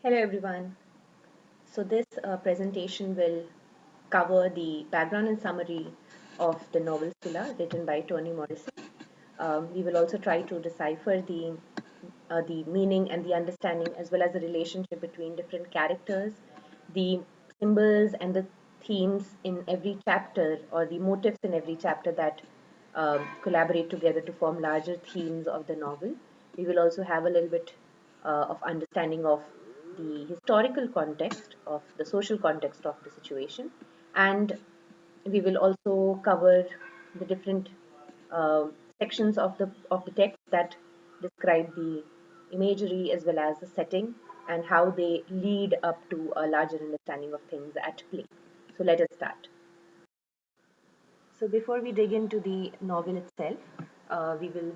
Hello everyone. So this presentation will cover the background and summary of the novel Sula written by Toni Morrison. We will also try to decipher the meaning and the understanding as well as the relationship between different characters, the symbols and the themes in every chapter or the motifs in every chapter that collaborate together to form larger themes of the novel. We will also have a little bit of understanding of the historical context of the social context of the situation, and we will also cover the different uh, sections of the text that describe the imagery as well as the setting and how they lead up to a larger understanding of things at play. So let us start. So before we dig into the novel itself, we will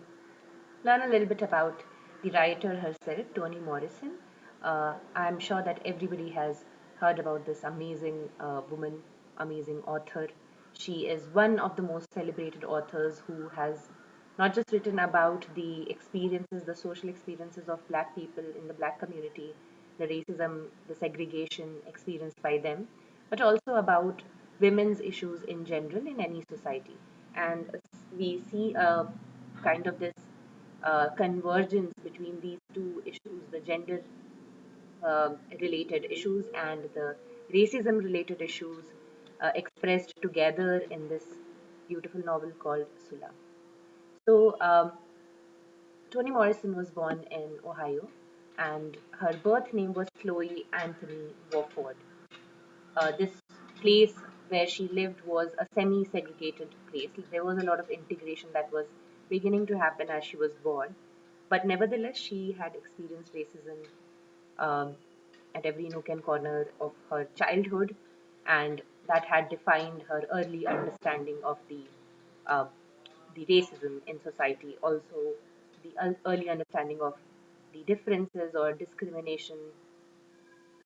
learn a little bit about the writer herself, Toni Morrison. I'm sure that everybody has heard about this amazing woman, amazing author. She is one of the most celebrated authors who has not just written about the experiences, the social experiences of Black people in the Black community, the racism, the segregation experienced by them, but also about women's issues in general in any society. And we see a kind of this convergence between these two issues, the gender related issues and the racism related issues expressed together in this beautiful novel called Sula. So, Toni Morrison was born in Ohio, and her birth name was Chloe Anthony Wofford. This place where she lived was a semi segregated place. There was a lot of integration that was beginning to happen as she was born. But nevertheless, she had experienced racism um, at every nook and corner of her childhood, and that had defined her early understanding of uh, the racism in society. Also, the early understanding of the differences or discrimination,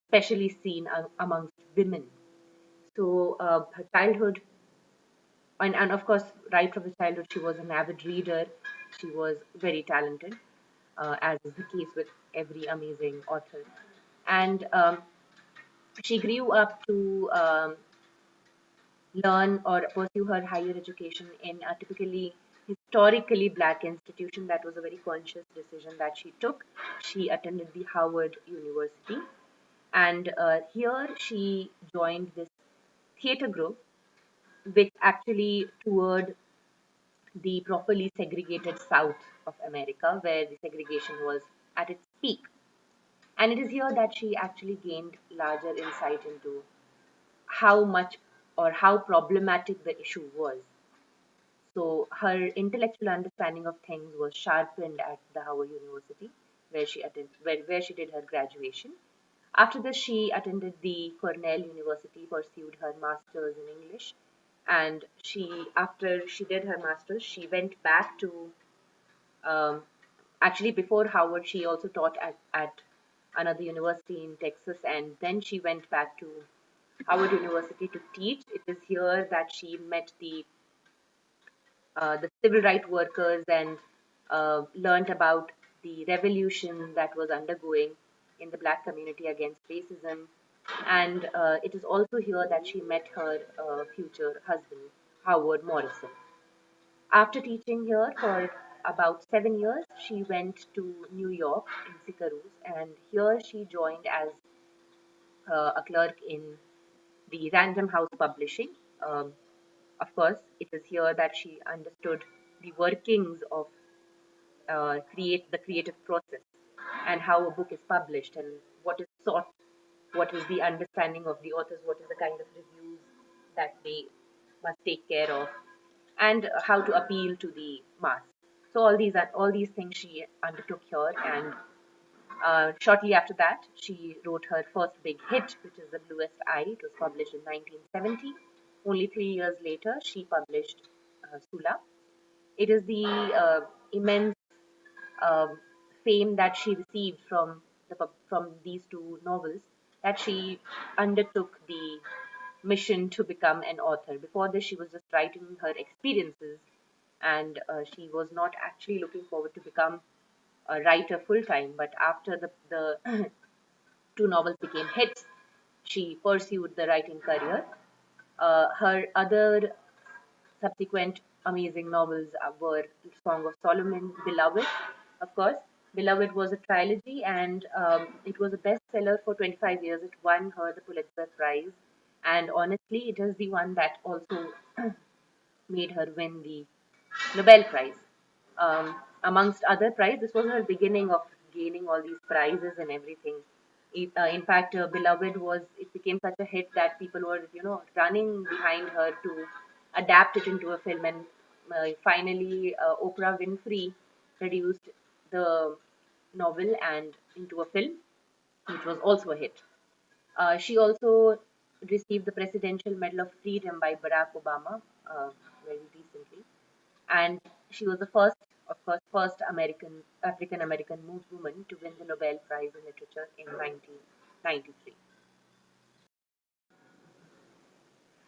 especially seen amongst women. So her childhood, and of course, right from the childhood, she was an avid reader. She was very talented, as is the case with every amazing author. And she grew up to learn or pursue her higher education in a typically historically black institution. That was a very conscious decision that she took. She attended the Howard University, and here she joined this theater group which actually toured the properly segregated South of America, where the segregation was at its peak. And it is here that she actually gained larger insight into how much or how problematic the issue was. So her intellectual understanding of things was sharpened at the Howard University, where she did her graduation. After this, she attended the Cornell University, pursued her master's in English, and after she did her master's, she went back to um, actually before Howard, she also taught at another university in Texas, and then she went back to Howard University to teach. It is here that she met the civil rights workers and learned about the revolution that was undergoing in the black community against racism. And it is also here that she met her future husband, Howard Morrison. After teaching here for about 7 years, she went to New York in Syracuse, and here she joined as a clerk in the Random House Publishing. Um, of course, it is here that she understood the workings of create the creative process and how a book is published and what is sought, what is the understanding of the authors, what is the kind of reviews that they must take care of, and how to appeal to the mass. So all these things she undertook here, and shortly after that, she wrote her first big hit, which is The Bluest Eye. It was published in 1970. Only 3 years later, she published Sula. It is the immense um, fame that she received from these two novels that she undertook the mission to become an author. Before this, she was just writing her experiences, and she was not actually looking forward to become a writer full time. But after the Two novels became hits. She pursued the writing career. Her other subsequent amazing novels were Song of Solomon, Beloved, of course. Beloved was a trilogy, and it was a bestseller for 25 years. It won her the Pulitzer Prize, and honestly, it is the one that also made her win the Nobel Prize. Amongst other prizes, this was her beginning of gaining all these prizes and everything. In fact, Beloved was it became such a hit that people were running behind her to adapt it into a film, and finally, Oprah Winfrey produced the novel and into a film, which was also a hit. She also received the Presidential Medal of Freedom by Barack Obama very recently, and she was the first, of course, first African American woman to win the Nobel Prize in Literature in 1993.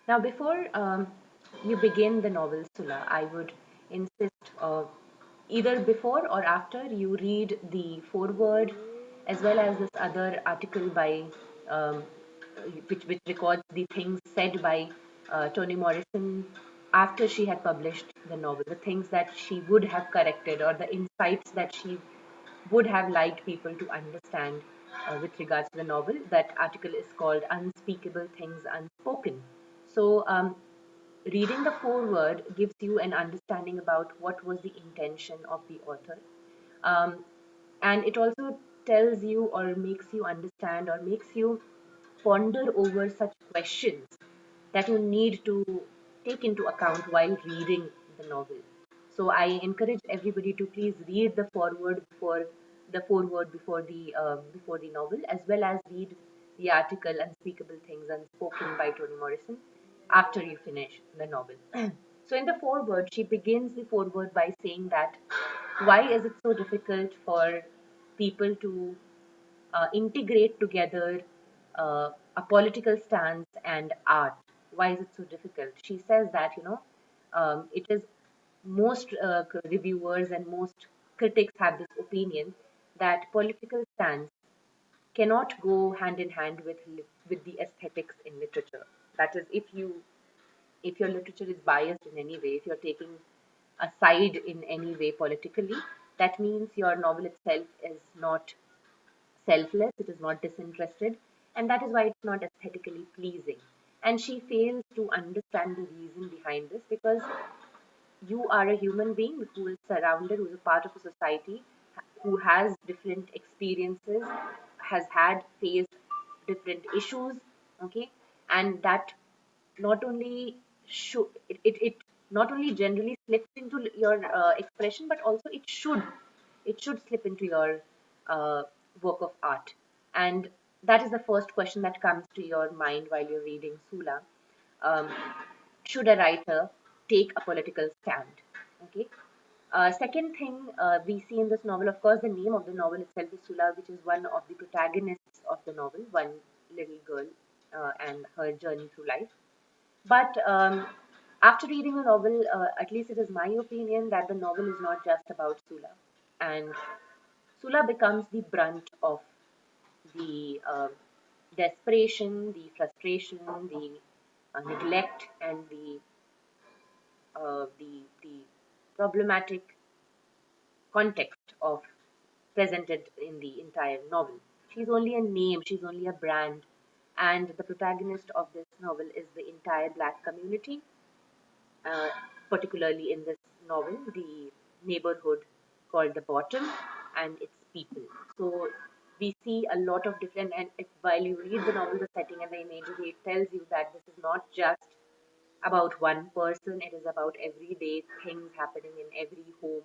Now, before you begin the novel Sula, I would insist either before or after you read the foreword as well as this other article by um, which records the things said by Toni Morrison after she had published the novel, the things that she would have corrected or the insights that she would have liked people to understand with regards to the novel. That article is called Unspeakable Things Unspoken. So, reading the foreword gives you an understanding about what was the intention of the author. Um, and it also tells you or makes you understand or makes you ponder over such questions that you need to take into account while reading the novel. So I encourage everybody to please read the foreword before the novel, as well as read the article "Unspeakable Things Unspoken" by Toni Morrison after you finish the novel. So in the foreword, she begins the foreword by saying that why is it so difficult for people to integrate together a political stance and art. Why is it so difficult? She says that it is most reviewers and most critics have this opinion that political stance cannot go hand in hand with the aesthetics in literature. That is, if your literature is biased in any way, if you're taking a side in any way politically, that means your novel itself is not selfless, it is not disinterested, and that is why it's not aesthetically pleasing. And she fails to understand the reason behind this because you are a human being who is surrounded, who is a part of a society, who has different experiences, has had faced different issues, okay, and that not only it not only generally slips into your expression, but also it should slip into your uh, work of art. And that is the first question that comes to your mind while you're reading Sula. um, should a writer take a political stand? Okay. Second thing we see in this novel, of course, the name of the novel itself is Sula, which is one of the protagonists of the novel, one little girl and her journey through life. But after reading the novel, at least it is my opinion that the novel is not just about Sula. And Sula becomes the brunt of the desperation, the frustration, the neglect, and the problematic context of presented in the entire novel. She's only a name, she's only a brand, and the protagonist of this novel is the entire black community, uh, particularly in this novel, the neighborhood called the Bottom and its people. So we see a lot of different, and while you read the novel, the setting and the imagery, it tells you that this is not just about one person, it is about everyday things happening in every home,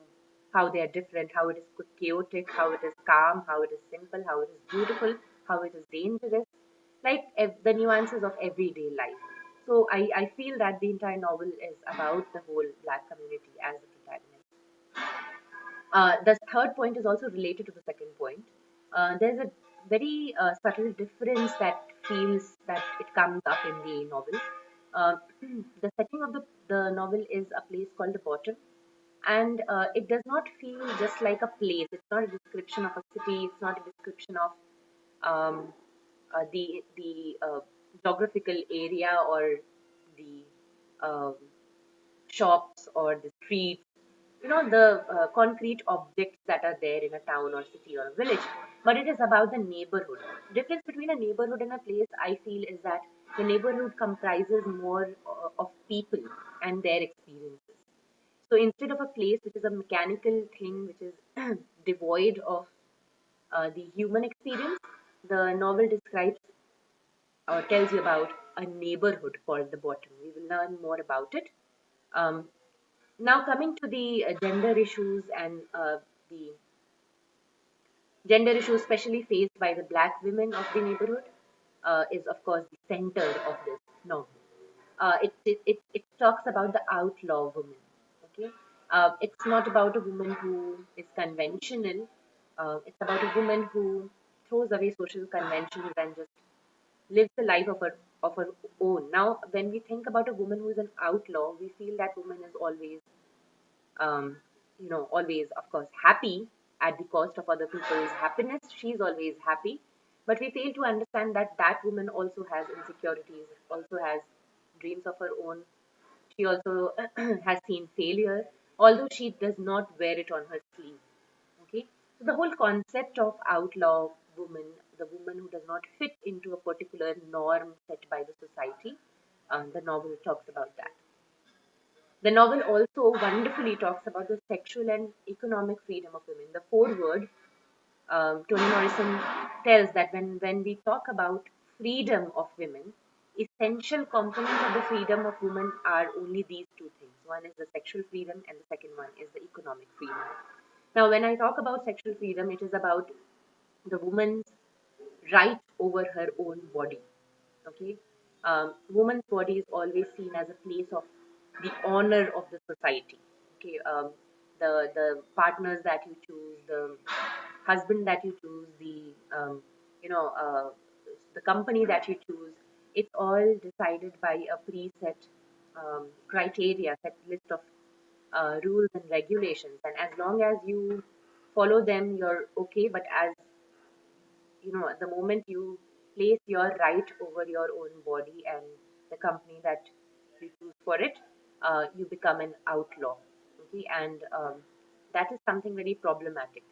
how they are different, how it is chaotic, how it is calm, how it is simple, how it is beautiful, how it is dangerous, like the nuances of everyday life. So I feel that the entire novel is about the whole black community as the protagonist. The third point is also related to the second point. There's a very subtle difference that feels that it comes up in the novel. Uh, the setting of the novel is a place called the Bottom, and it does not feel just like a place. It's not a description of a city. It's not a description of the geographical area or the um, shops or the streets, the concrete objects that are there in a town or city or a village, but it is about the neighborhood. Difference between a neighborhood and a place, I feel, is that the neighborhood comprises more of people and their experiences. So instead of a place which is a mechanical thing, which is devoid of the human experience, the novel describes or tells you about a neighborhood called the Bottom. We will learn more about it. Um, Now, coming to the gender issues and the gender issues, especially faced by the black women of the neighborhood, is of course the center of this novel. It talks about the outlaw woman. Okay, it's not about a woman who is conventional. It's about a woman who throws away social conventions and just lives the life of her own. Now, when we think about a woman who is an outlaw, we feel that woman is always um, always, of course, happy at the cost of other people's happiness. She's always happy. But we fail to understand that that woman also has insecurities, also has dreams of her own. She also has seen failure, although she does not wear it on her sleeve. Okay? So the whole concept of outlaw woman, the woman who does not fit into a particular norm set by the society, the novel talks about that. The novel also wonderfully talks about the sexual and economic freedom of women. The foreword, Toni Morrison tells that when we talk about freedom of women, essential components of the freedom of women are only these two things. One is the sexual freedom, and the second one is the economic freedom. Now, when I talk about sexual freedom, it is about the woman's right over her own body. Okay, woman's body is always seen as a place of the honor of the society. Okay, the partners that you choose, the husband that you choose, you know uh, the company that you choose, it's all decided by a preset criteria, set list of rules and regulations, and as long as you follow them, you're okay. But as the moment you place your right over your own body and the company that you choose for it, you become an outlaw. Okay, and that is something very problematic.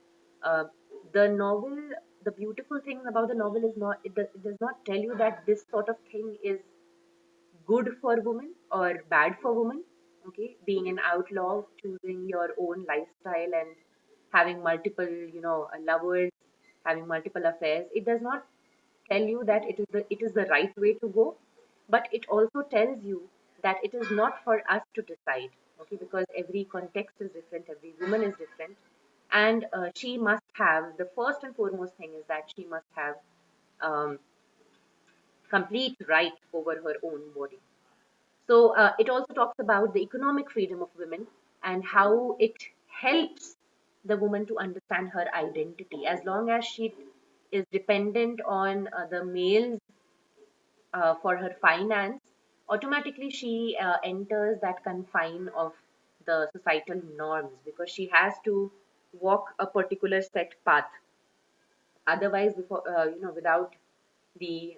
Uh, the novel, the beautiful thing about the novel is not it does not tell you that this sort of thing is good for women or bad for women. Okay, being an outlaw, choosing your own lifestyle and having multiple, lovers, having multiple affairs, it does not tell you that it is the right way to go, but it also tells you that it is not for us to decide. Okay, because every context is different, every woman is different, and she must have, the first and foremost thing is that she must have um, complete right over her own body. So it also talks about the economic freedom of women and how it helps the woman to understand her identity. As long as she is dependent on the males for her finance, automatically she enters that confine of the societal norms because she has to walk a particular set path. Otherwise, before without the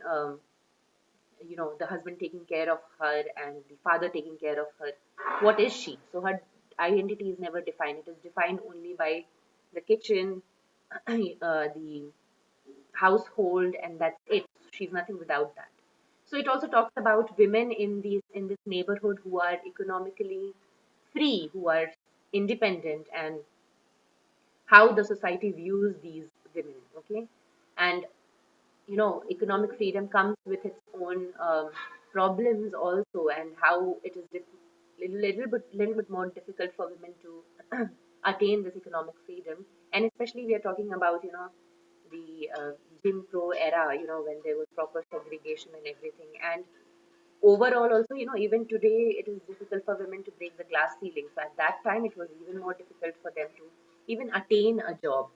the husband taking care of her and the father taking care of her, what is she? So her identity is never defined. It is defined only by the kitchen, the household, and that's it. She's nothing without that. So it also talks about women in this neighborhood who are economically free, who are independent, and how the society views these women. Okay, and economic freedom comes with its own problems also, and how it is little bit more difficult for women to attain this economic freedom. And especially we are talking about the Jim Crow era, when there was proper segregation and everything. And overall also, even today it is difficult for women to break the glass ceiling. So at that time it was even more difficult for them to even attain a job.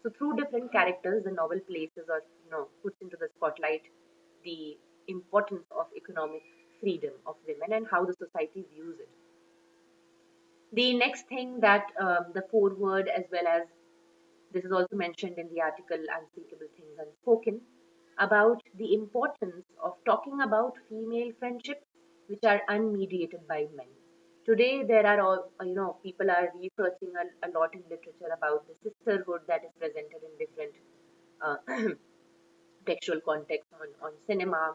So through different characters, the novel places, or puts into the spotlight the importance of economic freedom of women and how the society views it. The next thing that the foreword, as well as this is also mentioned in the article Unspeakable Things Unspoken, about the importance of talking about female friendships which are unmediated by men. Today, there are all, people are researching a lot in literature about the sisterhood that is presented in different uh, textual context on cinema,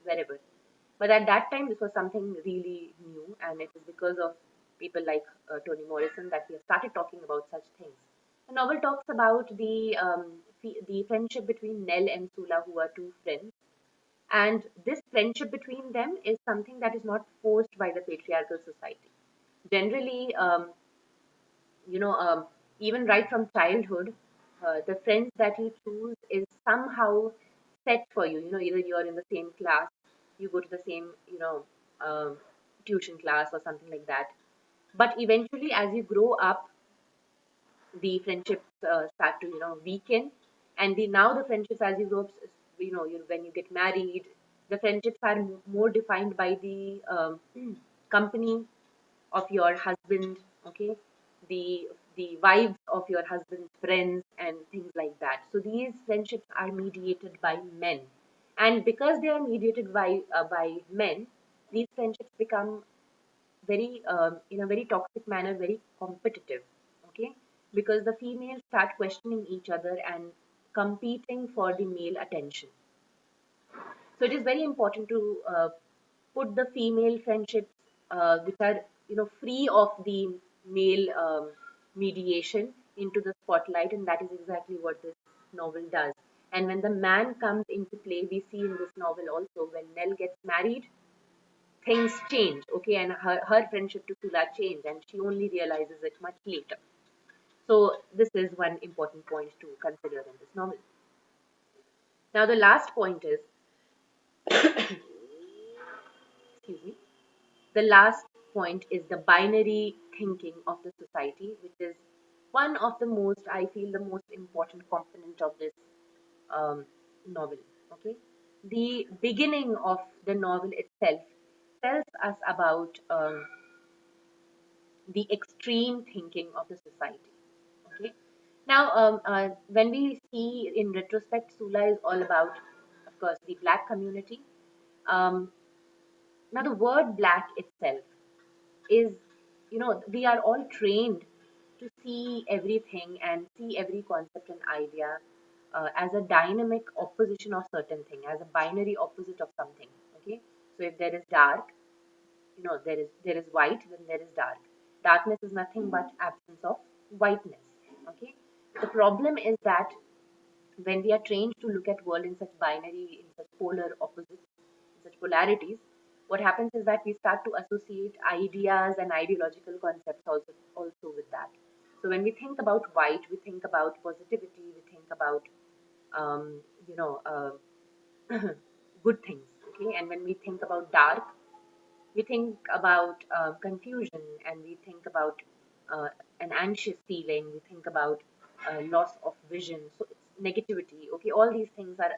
wherever. But at that time, this was something really new, and it is because of people like Toni Morrison that we have started talking about such things. The novel talks about the friendship between Nell and Sula, who are two friends, and this friendship between them is something that is not forced by the patriarchal society. Generally, you know, even right from childhood, the friends that you choose is somehow set for you. Either you're in the same class, you go to the same, um, tuition class or something like that. But eventually, as you grow up, the friendships start to, weaken. And now the friendships, as you grow up, when you get married, the friendships are more defined by the company of your husband, okay, the wives of your husband's friends and things like that. So these friendships are mediated by men, and because they are mediated by men, these friendships become very in a very toxic manner, very competitive, okay, because the females start questioning each other and competing for the male attention. So it is very important to put the female friendships which are free of the male mediation into the spotlight, and that is exactly what this novel does. And when the man comes into play, we see in this novel also when Nell gets married, things change, okay, and her friendship to Tula change, and she only realizes it much later. So this is one important point to consider in this novel. Now the last point is, excuse me, the last point is the binary thinking of the society, which is one of the most, I feel, the most important component of this um, novel. Okay, the beginning of the novel itself tells us about the extreme thinking of the society. Okay, now when we see in retrospect, Sula is all about, of course, the black community. Um, Now, the word black itself is, we are all trained to see everything and see every concept and idea as a dynamic opposition of certain thing, as a binary opposite of something. Okay, so if there is dark, there is white, then there is dark. Darkness is nothing but absence of whiteness. Okay, the problem is that when we are trained to look at world in such binary, in such polar opposites, in such polarities, what happens is that we start to associate ideas and ideological concepts also with that. So when we think about white, we think about positivity, we think about um, you know good things, okay, and when we think about dark, we think about confusion, and we think about an anxious feeling, we think about loss of vision, so it's negativity, okay, all these things are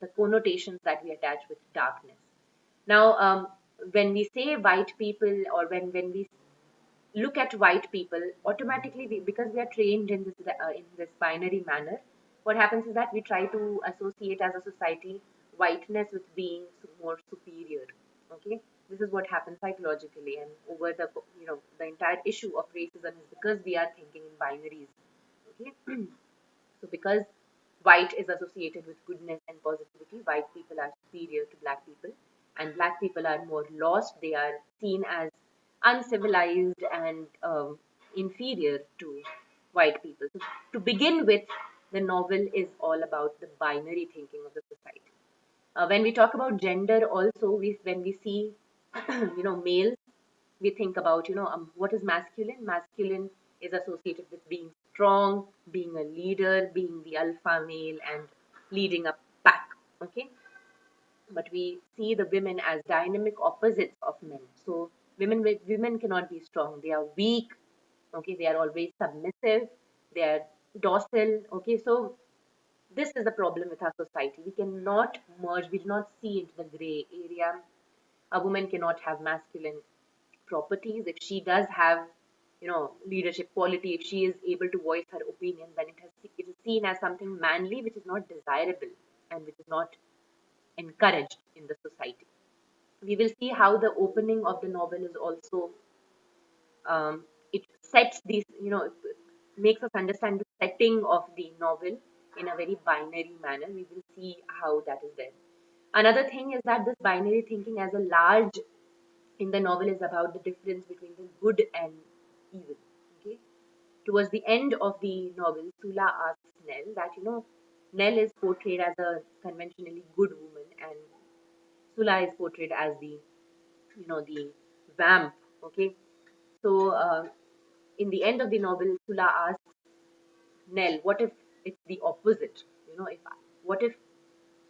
the connotations that we attach with darkness. Now when we say white people, or when we look at white people, automatically because we are trained in this binary manner, what happens is that we try to associate as a society whiteness with being more superior. Okay, this is what happens psychologically, and over the entire issue of racism is because we are thinking in binaries. Okay, so because white is associated with goodness and positivity, white people are superior to black people, and black people are more lost. They are seen as uncivilized and inferior to white people. So, to begin with, the novel is all about the binary thinking of the society. When we talk about gender, also, when we see, males, we think about, what is masculine. Masculine is associated with being strong, being a leader, being the alpha male, and leading a pack. Okay, but we see the women as dynamic opposites of men. So women cannot be strong. They are weak. Okay, they are always submissive. They are docile. Okay, so this is the problem with our society. We cannot merge. We do not see into the gray area. A woman cannot have masculine properties. If she does have, leadership quality, if she is able to voice her opinion, then it is seen as something manly, which is not desirable. and which is not encouraged in the society. We will see how the opening of the novel is also, it sets these, it makes us understand the setting of the novel in a very binary manner. We will see how that is there. Another thing is that this binary thinking as a large in the novel is about the difference between the good and evil. Okay. Towards the end of the novel, Sula asks Nell that, Nell is portrayed as a conventionally good woman, and Sula is portrayed as the vamp. Okay. So, in the end of the novel, Sula asks Nell, what if it's the opposite? What if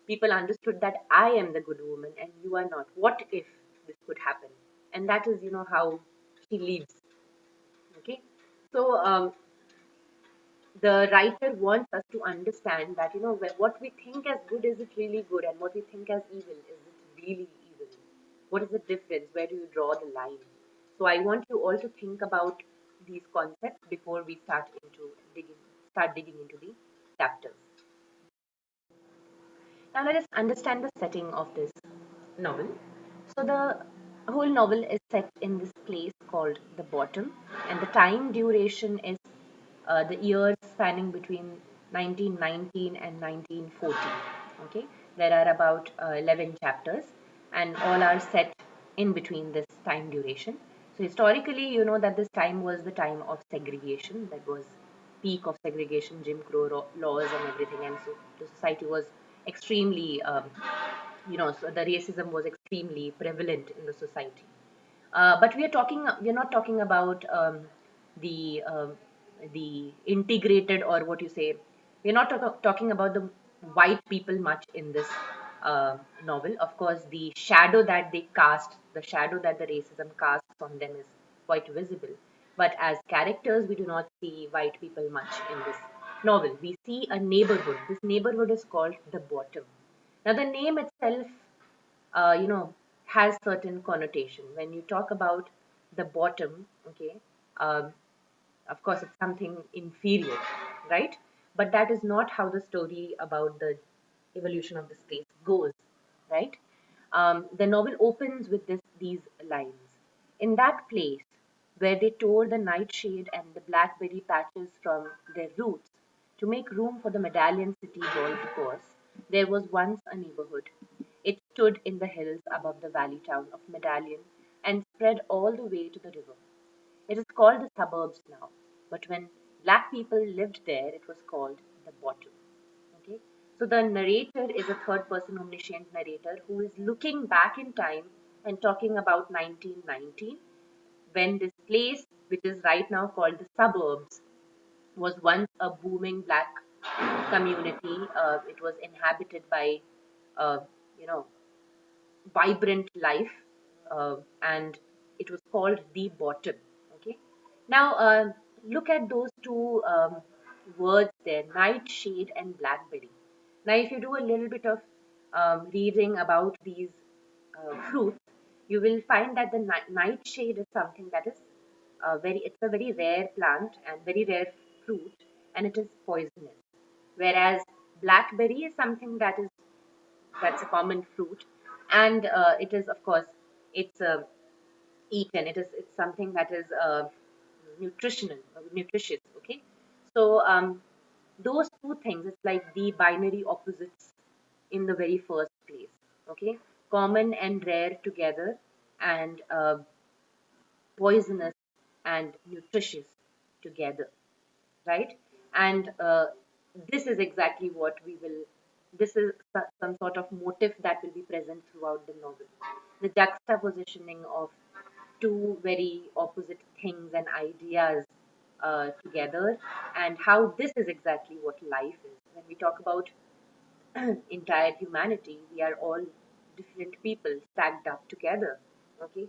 people understood that I am the good woman and you are not? What if this could happen? And that is, how she leaves. Okay. So, the writer wants us to understand that, what we think as good, is it really good, and what we think as evil, is it really evil? What is the difference? Where do you draw the line? So I want you all to think about these concepts before we start digging into the chapters. Now let us understand the setting of this novel. So the whole novel is set in this place called the Bottom, and the time duration is the years spanning between 1919 and 1940. Okay, there are about 11 chapters, and all are set in between this time duration. So historically, you know that this time was the time of segregation. That was peak of segregation, Jim Crow laws and everything, and so the society was extremely, so the racism was extremely prevalent in the society. But we're not talking about the the integrated, or what you say. We're not talking about the white people much in this novel. Of course, the shadow that they cast, the shadow that the racism casts on them is quite visible. But as characters, we do not see white people much in this novel. We see a neighborhood. This neighborhood is called the Bottom. Now, the name itself, uh, you know, has certain connotation. When you talk about the bottom, okay, um, of course, it's something inferior, right? But that is not how the story about the evolution of this place goes, right? The novel opens with these lines. In that place, where they tore the nightshade and the blackberry patches from their roots to make room for the Medallion City golf course, there was once a neighborhood. It stood in the hills above the valley town of Medallion and spread all the way to the river. It is called the suburbs now, but when black people lived there, it was called the bottom. Okay, so the narrator is a third person omniscient narrator who is looking back in time and talking about 1919, when this place, which is right now called the suburbs, was once a booming black community. It was inhabited by, uh, you know, vibrant life, and it was called the bottom. Okay, now look at those two words there, nightshade and blackberry. Now if you do a little bit of reading about these fruits, you will find that the nightshade is something that is it's a very rare plant and very rare fruit, and it is poisonous, whereas blackberry is something that's a common fruit, and it is, of course, it's eaten. It's something that is nutritional, nutritious. Okay, so those two things, it's like the binary opposites in the very first place. Okay, common and rare together, and poisonous and nutritious together, right? And this is exactly what we will, this is some sort of motif that will be present throughout the novel. The juxtapositioning of two very opposite things and ideas together, and how this is exactly what life is. When we talk about entire humanity, we are all different people stacked up together. Okay,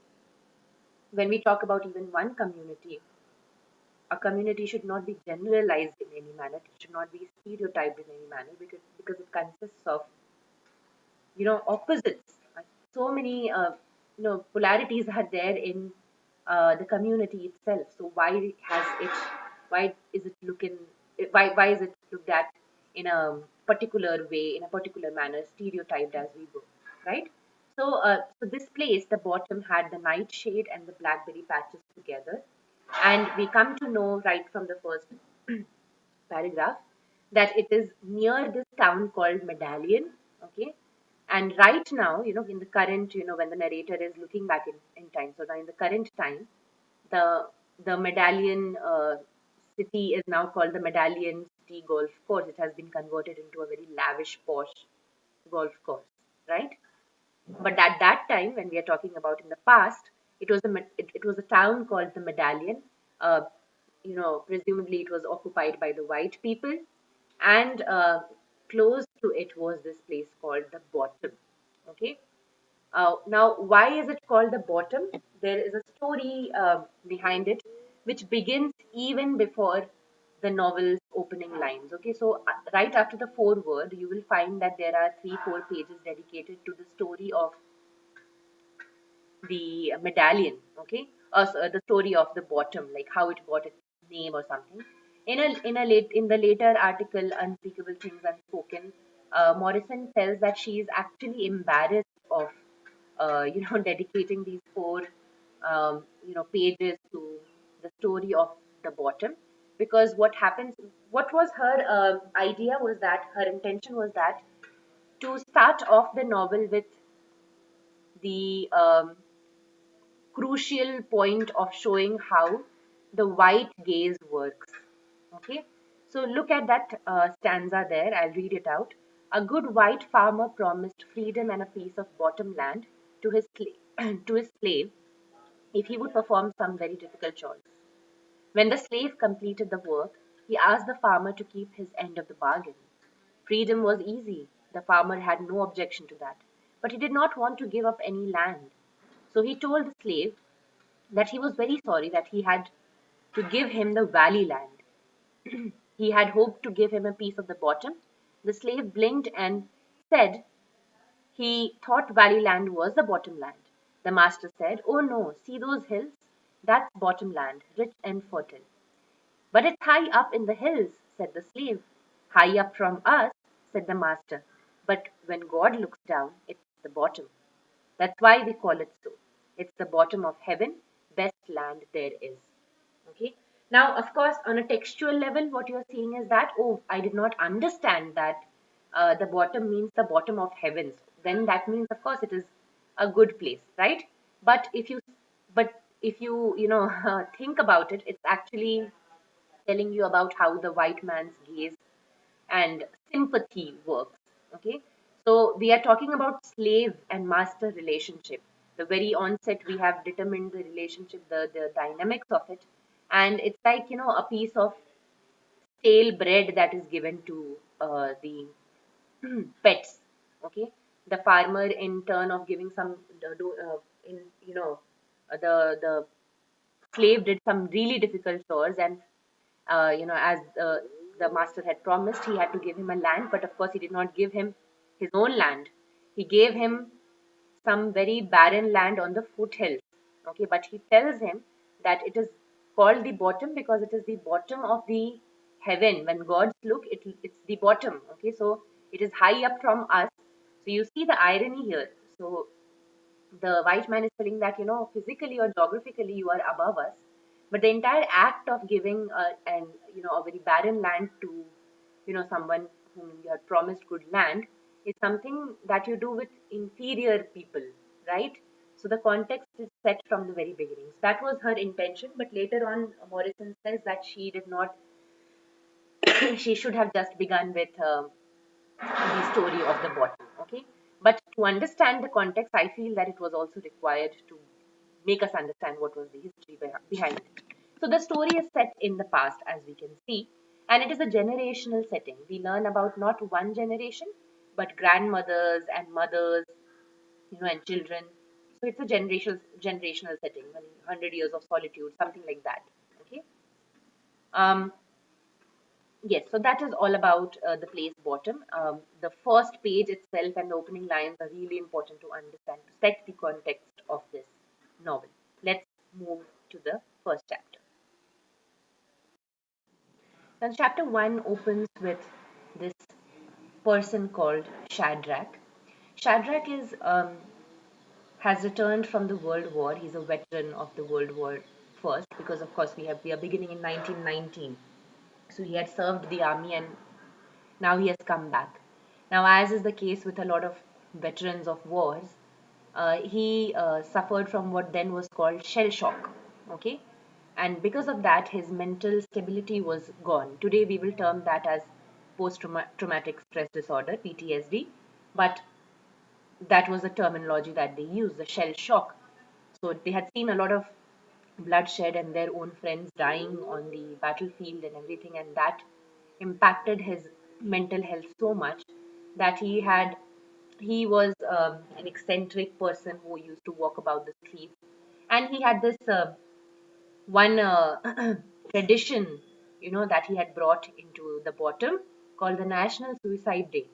when we talk about even one community, a community should not be generalized in any manner. It should not be stereotyped in any manner, because it consists of, opposites. So many polarities are there in the community itself. So why is it looked at in a particular way, in a particular manner, stereotyped as we go, right? So this place, the bottom, had the nightshade and the blackberry patches together, and we come to know right from the first paragraph that it is near this town called Medallion. Okay, and right now, in the current, when the narrator is looking back in time, so now in the current time, the the Medallion city is now called the Medallion City Golf Course. It has been converted into a very lavish, posh golf course, right? But at that time, when we are talking about in the past, it was a town called the Medallion. Uh, presumably it was occupied by the white people, and close to it was this place called the Bottom. Okay, now, why is it called the bottom? There is a story behind it, which begins even before the novel's opening lines. Okay, so right after the foreword, you will find that there are 3, 4 pages dedicated to the story of the medallion. Okay, so the story of the bottom, like how it got its name or something. In the later article, Unspeakable Things Unspoken, Morrison tells that she is actually embarrassed of dedicating these 4 pages to the story of the bottom, because what was her idea was that her intention was that to start off the novel with the crucial point of showing how the white gaze works. Okay, so look at that stanza there. I'll read it out. A good white farmer promised freedom and a piece of bottom land to his to his slave if he would perform some very difficult chores. When the slave completed the work, he asked the farmer to keep his end of the bargain. Freedom was easy. The farmer had no objection to that. But he did not want to give up any land. So he told the slave that he was very sorry that he had to give him the valley land. He had hoped to give him a piece of the bottom. The slave blinked and said he thought valley land was the bottom land. The master said, "Oh no, see those hills? That's bottom land, rich and fertile." "But it's high up in the hills," said the slave. "High up from us," said the master. "But when God looks down, it's the bottom. That's why we call it so. It's the bottom of heaven, best land there is." Okay. Now, of course, on a textual level, what you're seeing is that, oh, I did not understand that the bottom means the bottom of heavens. Then that means, of course, it is a good place, right? But if you, think about it, it's actually telling you about how the white man's gaze and sympathy works. Okay, so we are talking about slave and master relationship. The very onset, we have determined the relationship, the dynamics of it, and it's like a piece of stale bread that is given to the pets. Okay, the farmer, in turn of giving some in the slave did some really difficult chores, and as the master had promised, he had to give him a land, but of course he did not give him his own land. He gave him some very barren land on the foothills. Okay, but he tells him that it is called the bottom because it is the bottom of the heaven. When gods look, it's the bottom. Okay, so it is high up from us. So you see the irony here. So the white man is telling that physically or geographically you are above us, but the entire act of giving a very barren land to someone whom you had promised good land is something that you do with inferior people, right? So the context is set from the very beginning. So that was her intention, but later on Morrison says that she did not she should have just begun with the story of the bottom. Okay, but to understand the context, I feel that it was also required to make us understand what was the history behind it. So the story is set in the past, as we can see, and it is a generational setting. We learn about not one generation, but grandmothers and mothers, and children. So it's a generational setting, 100 years of solitude, something like that. Okay. Um, Yes, so that is all about the place bottom. The first page itself and the opening lines are really important to understand, to set the context of this novel. Let's move to the first chapter. Now, chapter 1 opens with this. person called Shadrach. Shadrach is has returned from the World War. He's a veteran of the World War first, because of course we are beginning in 1919. So he had served the army and now he has come back. Now, as is the case with a lot of veterans of wars, he suffered from what then was called shell shock. Okay, and because of that, his mental stability was gone. Today, we will term that as post traumatic stress disorder (PTSD), but that was the terminology that they used, the shell shock. So they had seen a lot of bloodshed and their own friends dying on the battlefield and everything, and that impacted his mental health so much that he was an eccentric person who used to walk about the streets, and he had this one tradition, that he had brought into the bottom, called the National Suicide Day,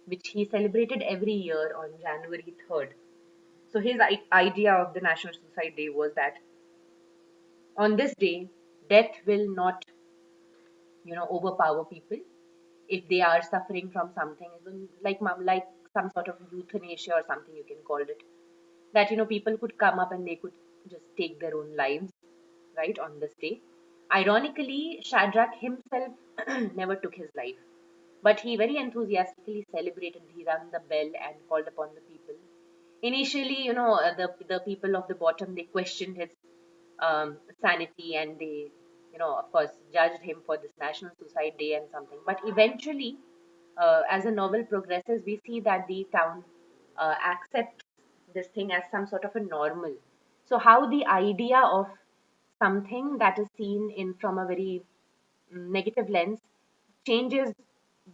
which he celebrated every year on January 3rd. So his idea of the National Suicide Day was that on this day, death will not, overpower people if they are suffering from something, even like some sort of euthanasia or something you can call it. That people could come up and they could just take their own lives, right, on this day. Ironically, Shadrach himself never took his life, but he very enthusiastically celebrated. He rang the bell and called upon the people. Initially, the people of the bottom, they questioned his sanity, and they, of course, judged him for this National Suicide Day and something. But eventually, as the novel progresses, we see that the town accepts this thing as some sort of a normal. So, how the idea of something that is seen in from a very negative lens changes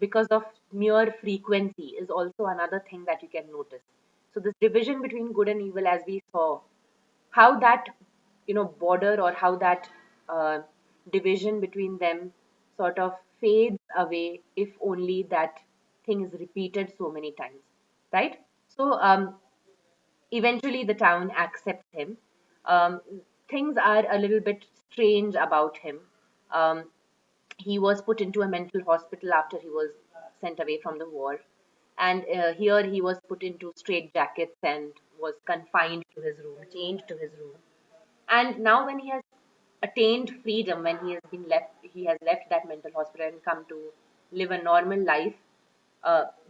because of mere frequency is also another thing that you can notice. So this division between good and evil, as we saw, how that border, or how that uh, division between them sort of fades away if only that thing is repeated so many times, right? So eventually the town accepts him. um, Things are a little bit strange about him. um, he was put into a mental hospital after he was sent away from the war, and here he was put into straitjackets and was confined to his room, chained to his room. And now when he has attained freedom, when he has left that mental hospital and come to live a normal life,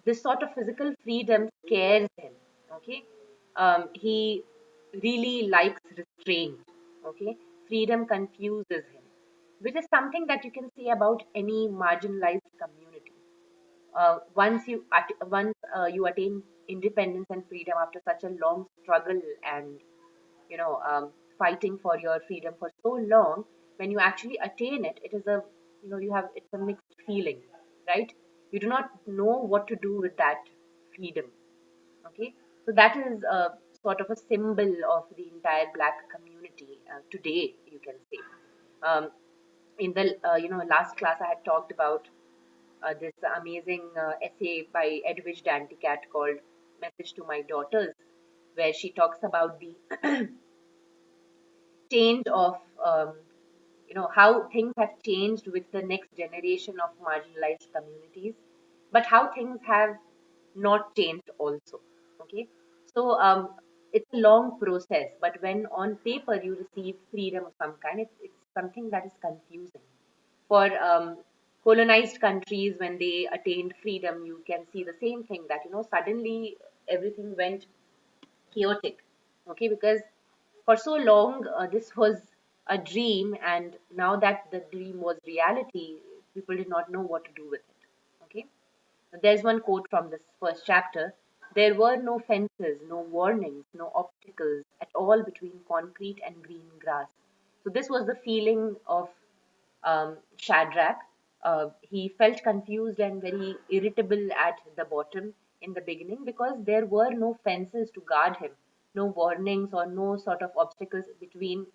this sort of physical freedom scares him. Okay, he really likes restraint. Okay, freedom confuses him, which is something that you can say about any marginalized community. Once you attain independence and freedom after such a long struggle and you know um, fighting for your freedom for so long, when you actually attain it, it is a you have it's a mixed feeling, right? You do not know what to do with that freedom. Okay, so that is sort of a symbol of the entire black community today, you can say. um, in the last class I had talked about this amazing essay by Edwidge Danticat called Message to My Daughters, where she talks about the change of how things have changed with the next generation of marginalized communities, but how things have not changed also. Okay, so it's a long process, but when on paper you receive freedom of some kind, it's something that is confusing. For colonized countries, when they attained freedom, you can see the same thing, that suddenly everything went chaotic. Okay, because for so long this was a dream, and now that the dream was reality, people did not know what to do with it. Okay, there's one quote from this first chapter: there were no fences, no warnings, no obstacles at all between concrete and green grass. So this was the feeling of Shadrach. He felt confused and very irritable at the bottom in the beginning, because there were no fences to guard him, no warnings or no sort of obstacles between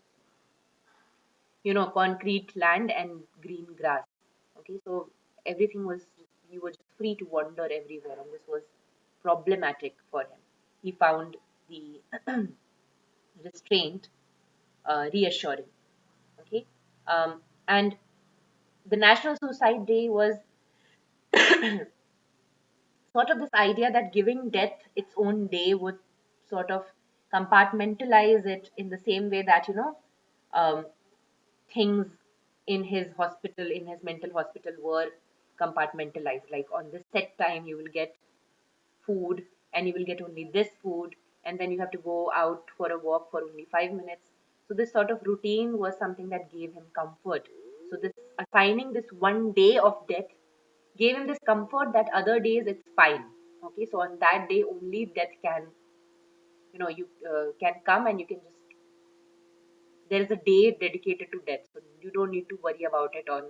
concrete land and green grass. Okay, so everything was, you were just free to wander everywhere, and this was problematic for him. He found the restraint reassuring. Okay, and the National Suicide Day was sort of this idea that giving death its own day would sort of compartmentalize it in the same way that, um, things in his hospital, in his mental hospital, were compartmentalized. Like on this set time, you will get food and you will get only this food, and then you have to go out for a walk for only 5 minutes. So, this sort of routine was something that gave him comfort. So, this assigning this one day of death gave him this comfort that other days it's fine. Okay, so on that day only death can, you can come, and you can just, there is a day dedicated to death, so you don't need to worry about it on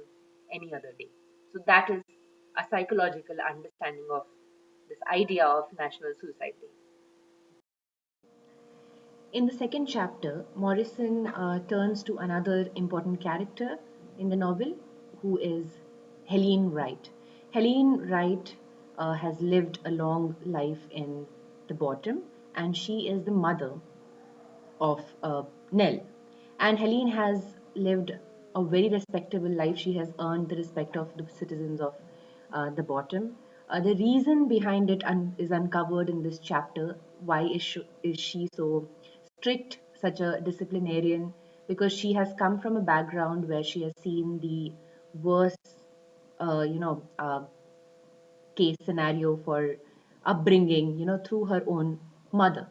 any other day. So that is a psychological understanding of this idea of National Suicide Day. In the second chapter, Morrison turns to another important character in the novel, who is Helene Wright. Helene Wright has lived a long life in the bottom, and she is the mother of Nell. And Helene has lived a very respectable life. She has earned the respect of the citizens of the bottom. The reason behind it is uncovered in this chapter. Why is she so strict, such a disciplinarian? Because she has come from a background where she has seen the worst, case scenario for upbringing, through her own mother.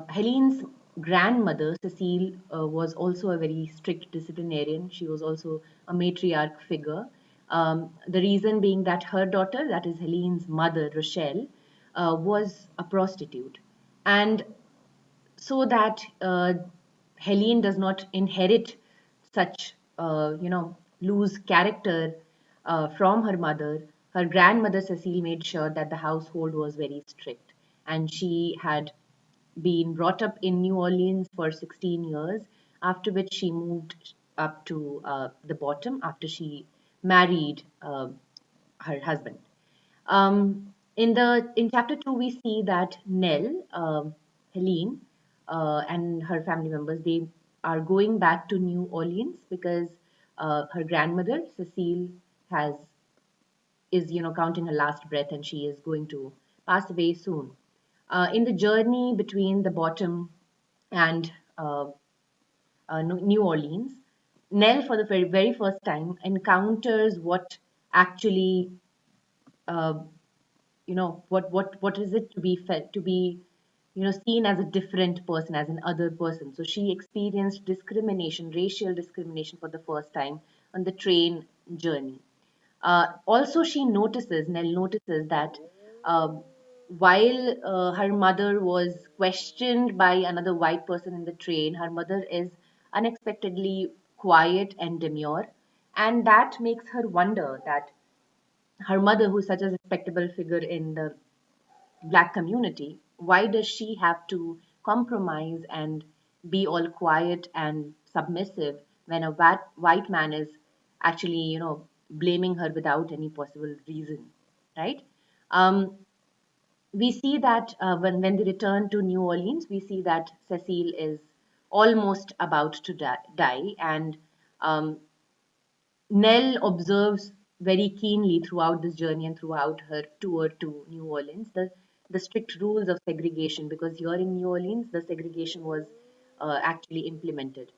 Helene's grandmother, Cecile, was also a very strict disciplinarian. She was also a matriarch figure. The reason being that her daughter, that is Helene's mother, Rochelle, was a prostitute. And so that Helene does not inherit such, loose character from her mother. Her grandmother Cecile made sure that the household was very strict, and she had been brought up in New Orleans for 16 years, after which she moved up to the bottom after she married her husband. In chapter two, we see that Nell, Helene, and her family members, they are going back to New Orleans because her grandmother Cecile has is counting her last breath, and she is going to pass away soon. In the journey between the bottom and New Orleans, Nell, for the very first time, encounters what actually uh, what is it to be felt, to be seen as a different person, as an other person. So she experienced discrimination, racial discrimination, for the first time on the train journey. Also, Nell notices that uh, while her mother was questioned by another white person in the train, her mother is unexpectedly quiet and demure, and that makes her wonder that her mother, who's such a respectable figure in the black community, why does she have to compromise and be all quiet and submissive when a white man is actually, blaming her without any possible reason, right? Um, we see that when they return to New Orleans, we see that Cecile is almost about to die, and um, Nell observes very keenly throughout this journey and throughout her tour to New Orleans the strict rules of segregation, because here in New Orleans the segregation was actually implemented.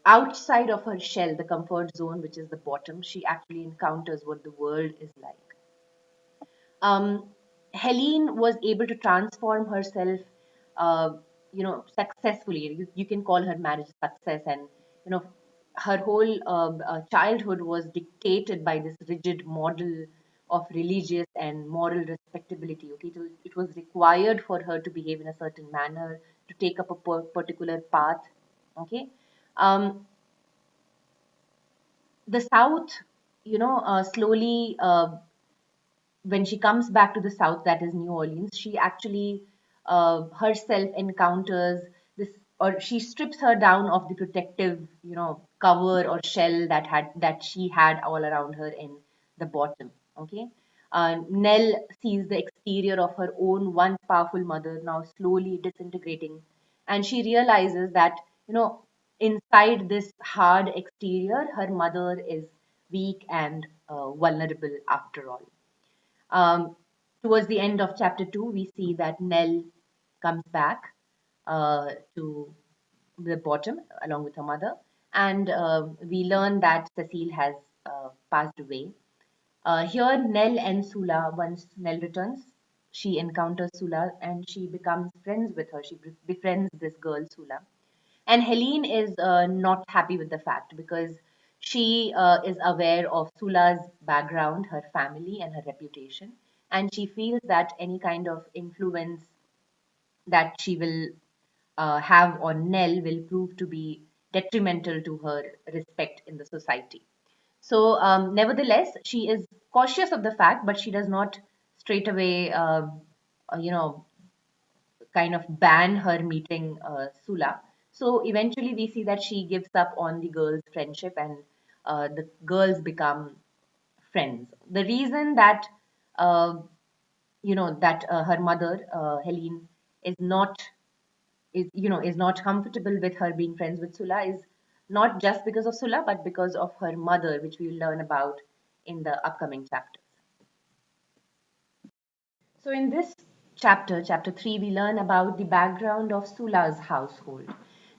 Outside of her shell, the comfort zone, which is the bottom, she actually encounters what the world is like. Helene was able to transform herself, successfully. You can call her marriage a success, and her whole childhood was dictated by this rigid model of religious and moral respectability. Okay, so it was required for her to behave in a certain manner, to take up a particular path. Okay, um, the South, slowly. When she comes back to the south, that is New Orleans, she actually herself encounters this, or she strips her down of the protective, cover or shell that she had all around her in the bottom. Okay, Nell sees the exterior of her own once powerful mother now slowly disintegrating, and she realizes that inside this hard exterior, her mother is weak and vulnerable after all. Towards the end of chapter 2, we see that Nell comes back to the bottom along with her mother, and we learn that Cecile has passed away. Here, Nell and Sula, once Nell returns, she encounters Sula and she becomes friends with her. She befriends this girl, Sula. And Helene is not happy with the fact because she is aware of Sula's background, her family, and her reputation. And she feels that any kind of influence that she will have on Nell will prove to be detrimental to her respect in the society. So, nevertheless, she is cautious of the fact, but she does not straight away, you know, kind of ban her meeting Sula. So eventually, we see that she gives up on the girls' friendship, and the girls become friends. The reason that uh, her mother Helene is not is not comfortable with her being friends with Sula is not just because of Sula, but because of her mother, which we will learn about in the upcoming chapters. So, in this chapter, chapter 3, we learn about the background of Sula's household.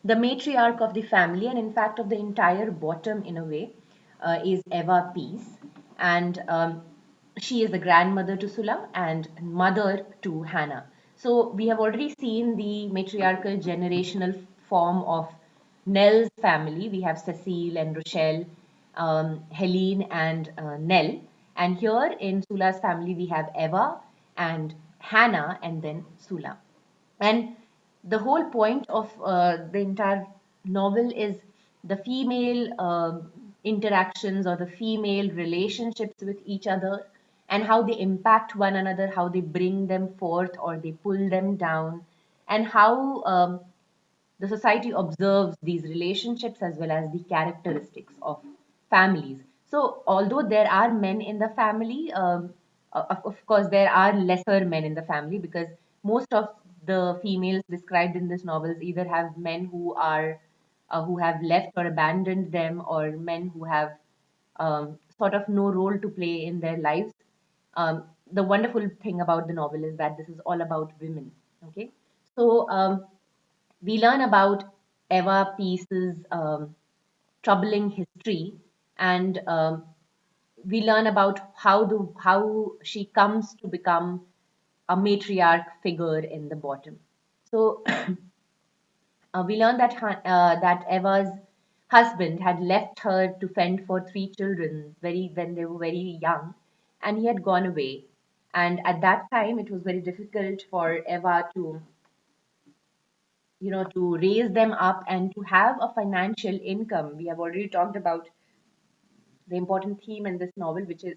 The matriarch of the family, and in fact of the entire bottom in a way, is Eva Peace. And she is the grandmother to Sula and mother to Hannah. So, we have already seen the matriarchal generational form of Nell's family. We have Cecile and Rochelle, Helene and Nell. And here in Sula's family, we have Eva and Hannah and then Sula. And the whole point of the entire novel is the female interactions or the female relationships with each other and how they impact one another, how they bring them forth or they pull them down, and how the society observes these relationships as well as the characteristics of families. So, although there are men in the family, of course, there are lesser men in the family because most of the females described in this novels either have men who have left or abandoned them, or men who have sort of no role to play in their lives. The wonderful thing about the novel is that this is all about women. Okay, so we learn about Eva Peace's troubling history, and we learn about how she comes to become a matriarch figure in the bottom. So we learn that that Eva's husband had left her to fend for three children very when they were very young, and he had gone away. And at that time, it was very difficult for Eva to to raise them up and to have a financial income. We have already talked about the important theme in this novel, which is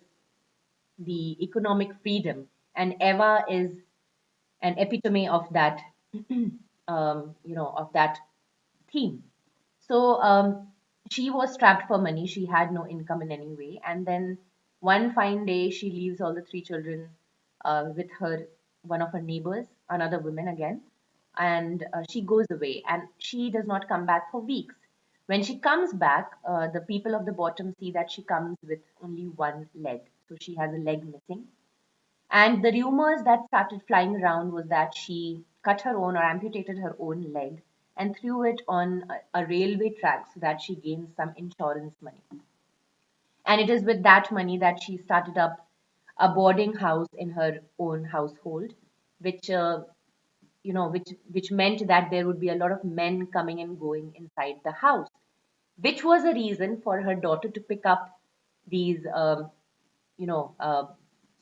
the economic freedom, and Eva is an epitome of that, of that theme. So she was strapped for money. She had no income in any way. And then one fine day, she leaves all the three children with one of her neighbors, another woman again, and she goes away. And she does not come back for weeks. When she comes back, the people of the bottom see that she comes with only one leg. So she has a leg missing, and the rumors that started flying around was that she cut her own or amputated her own leg and threw it on a railway track so that she gains some insurance money. And it is with that money that she started up a boarding house in her own household, which which meant that there would be a lot of men coming and going inside the house, which was a reason for her daughter to pick up these you know, uh,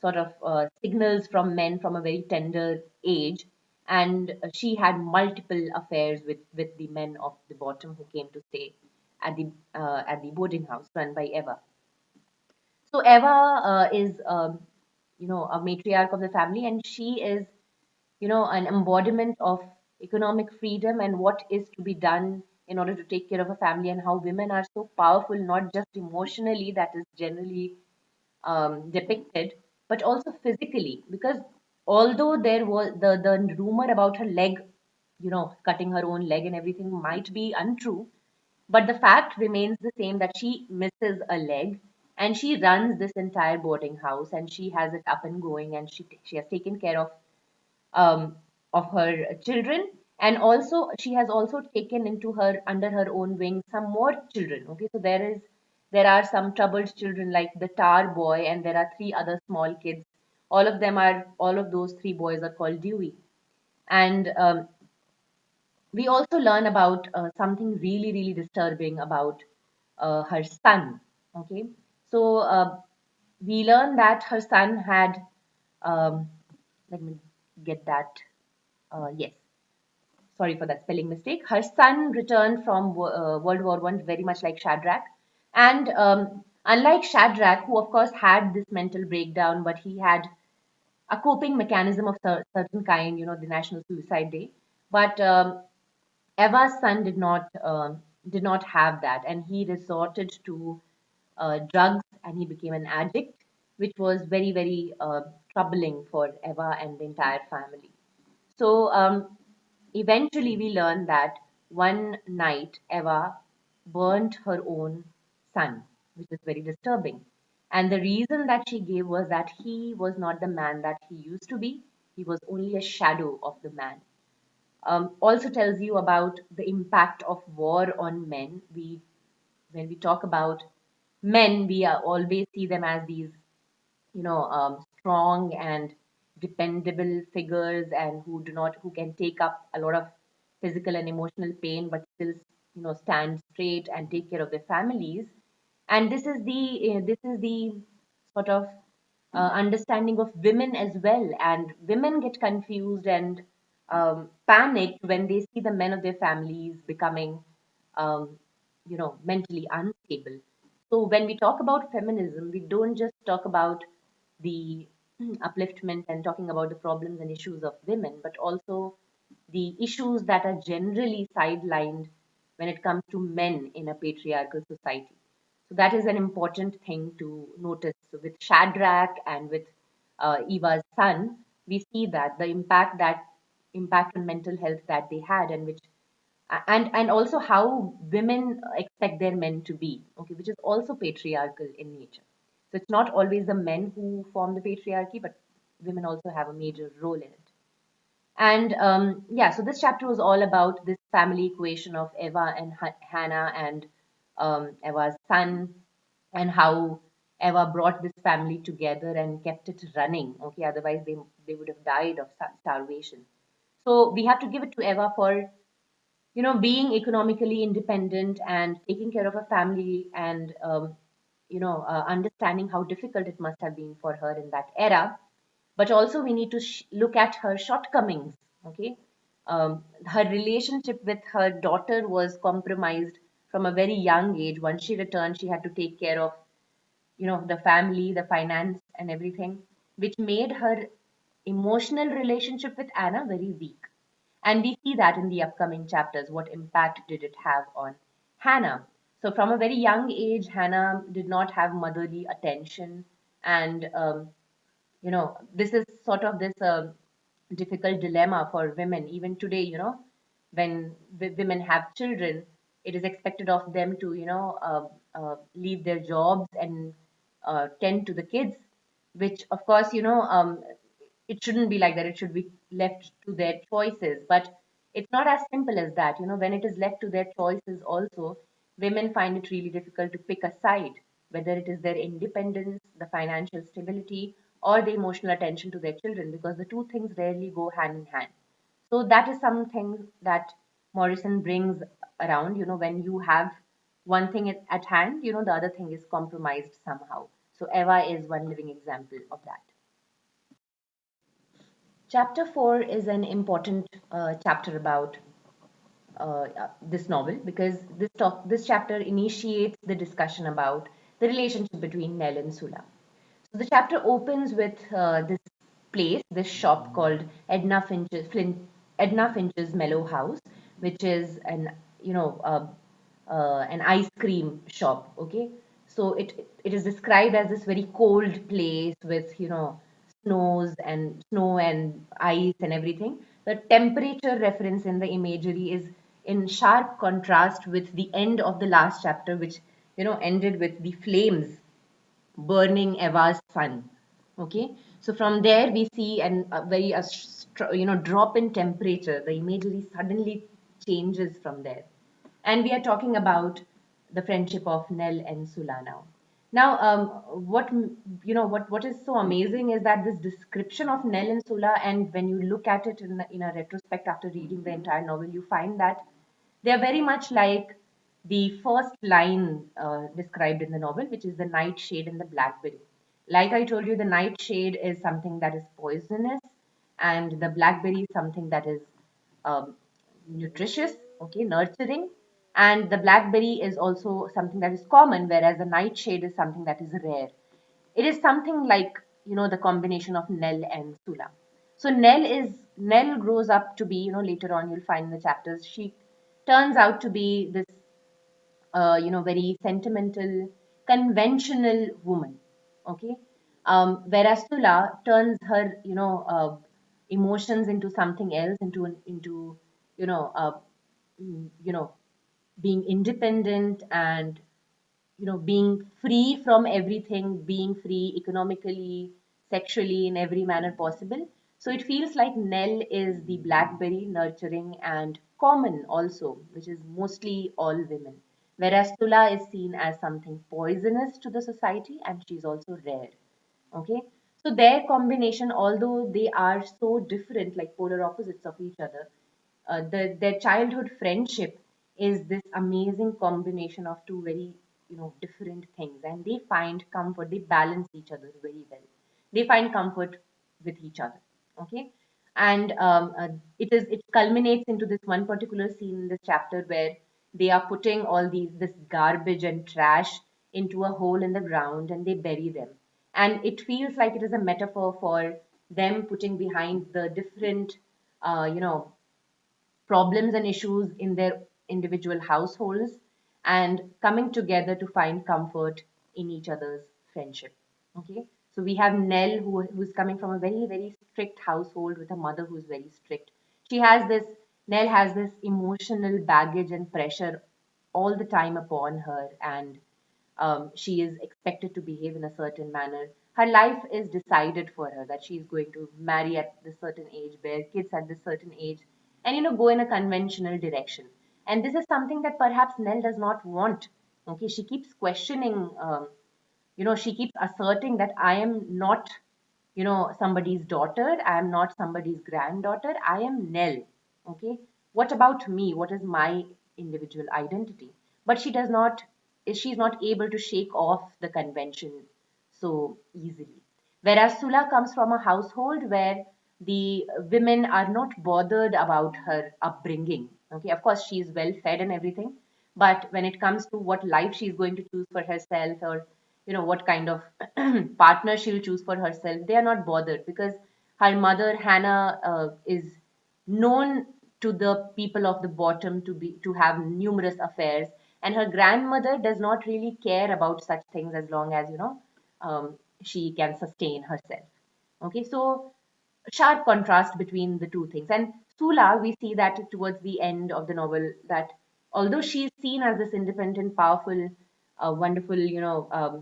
sort of signals from men from a very tender age. And she had multiple affairs with the men of the bottom who came to stay at the boarding house run by Eva. So Eva is, a matriarch of the family, and she is, an embodiment of economic freedom and what is to be done in order to take care of a family, and how women are so powerful, not just emotionally, that is generally depicted, but also physically. Because although there was the rumor about her leg, cutting her own leg and everything might be untrue, but the fact remains the same that she misses a leg, and she runs this entire boarding house, and she has it up and going, and she has taken care um, of her children, and also she has also taken into her under her own wing some more children. Okay, so there are some troubled children like the tar boy, and there are three other small kids. All of those three boys are called Dewey. And we also learn about something really, really disturbing about her son. Okay, so we learn that her son had, um, let me get that. Yes, sorry for that spelling mistake. Her son returned from World War One, very much like Shadrach, and unlike Shadrach, who of course had this mental breakdown, but he had a coping mechanism of certain kind, the National Suicide Day. But Eva's son did not have that, and he resorted to drugs, and he became an addict, which was very, very troubling for Eva and the entire family. So eventually, we learned that one night Eva burnt her own son, which is very disturbing. And the reason that she gave was that he was not the man that he used to be. He was only a shadow of the man. Also tells you about the impact of war on men. When we talk about men, we always see them as these, strong and dependable figures, and who can take up a lot of physical and emotional pain, but still, stand straight and take care of their families. And this is the sort of understanding of women as well. And women get confused and panicked when they see the men of their families becoming, um, mentally unstable. So when we talk about feminism, we don't just talk about the upliftment and talking about the problems and issues of women, but also the issues that are generally sidelined when it comes to men in a patriarchal society. So that is an important thing to notice. So with Shadrach and with Eva's son, we see that the impact on mental health that they had, and which and also how women expect their men to be, okay, which is also patriarchal in nature. So it's not always the men who form the patriarchy, but women also have a major role in it. And yeah, so this chapter was all about this family equation of Eva and Hannah, and Eva's son, and how Eva brought this family together and kept it running. Okay, otherwise they would have died of starvation. So we have to give it to Eva for, being economically independent and taking care of a family, and understanding how difficult it must have been for her in that era. But also we need to look at her shortcomings. Okay, her relationship with her daughter was compromised from a very young age. Once she returned, she had to take care of, the family, the finance, and everything, which made her emotional relationship with Anna very weak. And we see that in the upcoming chapters. What impact did it have on Hannah? So, from a very young age, Hannah did not have motherly attention. And, this is sort of this difficult dilemma for women. Even today, when women have children, it is expected of them to, leave their jobs and tend to the kids, which, of course, it shouldn't be like that. It should be left to their choices. But it's not as simple as that. When it is left to their choices, also, women find it really difficult to pick a side, whether it is their independence, the financial stability, or the emotional attention to their children, because the two things rarely go hand in hand. So that is something that Morrison brings around. When you have one thing at hand, the other thing is compromised somehow. So Eva is one living example of that. Chapter 4 is an important chapter about this novel, because this chapter initiates the discussion about the relationship between Nell and Sula. So the chapter opens with this shop called Edna Finch's Mellow House, which is an ice cream shop. Okay, so it is described as this very cold place with, snow and ice and everything. The temperature reference in the imagery is in sharp contrast with the end of the last chapter, which ended with the flames burning Eva's sun. Okay, so from there we see a very drop in temperature. The imagery suddenly changes from there, and we are talking about the friendship of Nell and Sula now. Now, what is so amazing is that this description of Nell and Sula, and when you look at it in a retrospect after reading the entire novel, you find that they are very much like the first line described in the novel, which is the nightshade and the blackberry. Like I told you, the nightshade is something that is poisonous, and the blackberry is something that is um, nutritious, okay, nurturing. And the blackberry is also something that is common, whereas the nightshade is something that is rare. It is something like, the combination of Nell and Sula. So Nell grows up to be, later on you'll find in the chapters, she turns out to be this very sentimental, conventional woman. Okay. Whereas Tula turns her, emotions into something else, into, you know, uh, you know, being independent and, being free from everything, being free economically, sexually, in every manner possible. So it feels like Nell is the blackberry, nurturing and common also, which is mostly all women. Whereas Tula is seen as something poisonous to the society, and she's also rare. Okay. So their combination, although they are so different, like polar opposites of each other, their childhood friendship is this amazing combination of two very, different things, and they find comfort. They balance each other very well. They find comfort with each other. Okay. And it culminates into this one particular scene in this chapter where they are putting all this garbage and trash into a hole in the ground, and they bury them. And it feels like it is a metaphor for them putting behind the different problems and issues in their individual households and coming together to find comfort in each other's friendship. Okay, so we have Nell, who's coming from a very, very strict household with a mother who's very strict. She has this, Nell has this emotional baggage and pressure all the time upon her, and she is expected to behave in a certain manner. Her life is decided for her that she is going to marry at this certain age, bear kids at this certain age, and go in a conventional direction. And this is something that perhaps Nell does not want. Okay, she keeps questioning. She keeps asserting that I am not, somebody's daughter. I am not somebody's granddaughter. I am Nell. Okay, what about me? What is my individual identity? But she does not. She's not able to shake off the convention so easily. Whereas Sula comes from a household where the women are not bothered about her upbringing. Okay, of course, she's well fed and everything, but when it comes to what life she's going to choose for herself, or what kind of partner she'll choose for herself, they are not bothered because her mother Hannah is known to the people of the bottom to have numerous affairs, and her grandmother does not really care about such things as long as she can sustain herself. Okay, so sharp contrast between the two things. And Sula, we see that towards the end of the novel, that although she is seen as this independent, powerful, wonderful,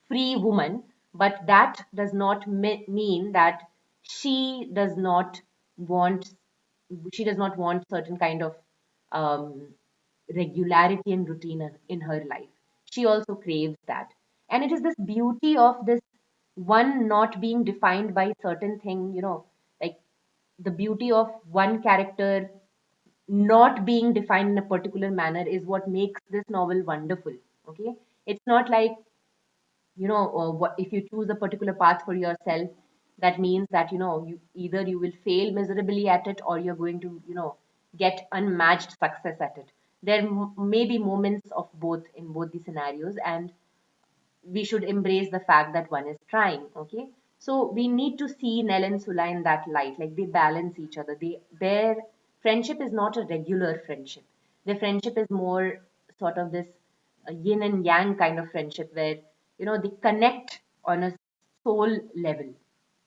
free woman, but that does not mean that she does not want she does not want certain kind of um, regularity and routine in her life. She also craves that. And it is this beauty of this one not being defined by certain thing, like the beauty of one character not being defined in a particular manner is what makes this novel wonderful. Okay, it's not like what if you choose a particular path for yourself, that means that you will fail miserably at it, or you're going to get unmatched success at it. There may be moments of both in both the scenarios, and we should embrace the fact that one is trying. Okay, so we need to see Nell and Sula in that light, like they balance each other. Their friendship is not a regular friendship. Their friendship is more sort of this yin and yang kind of friendship where they connect on a soul level,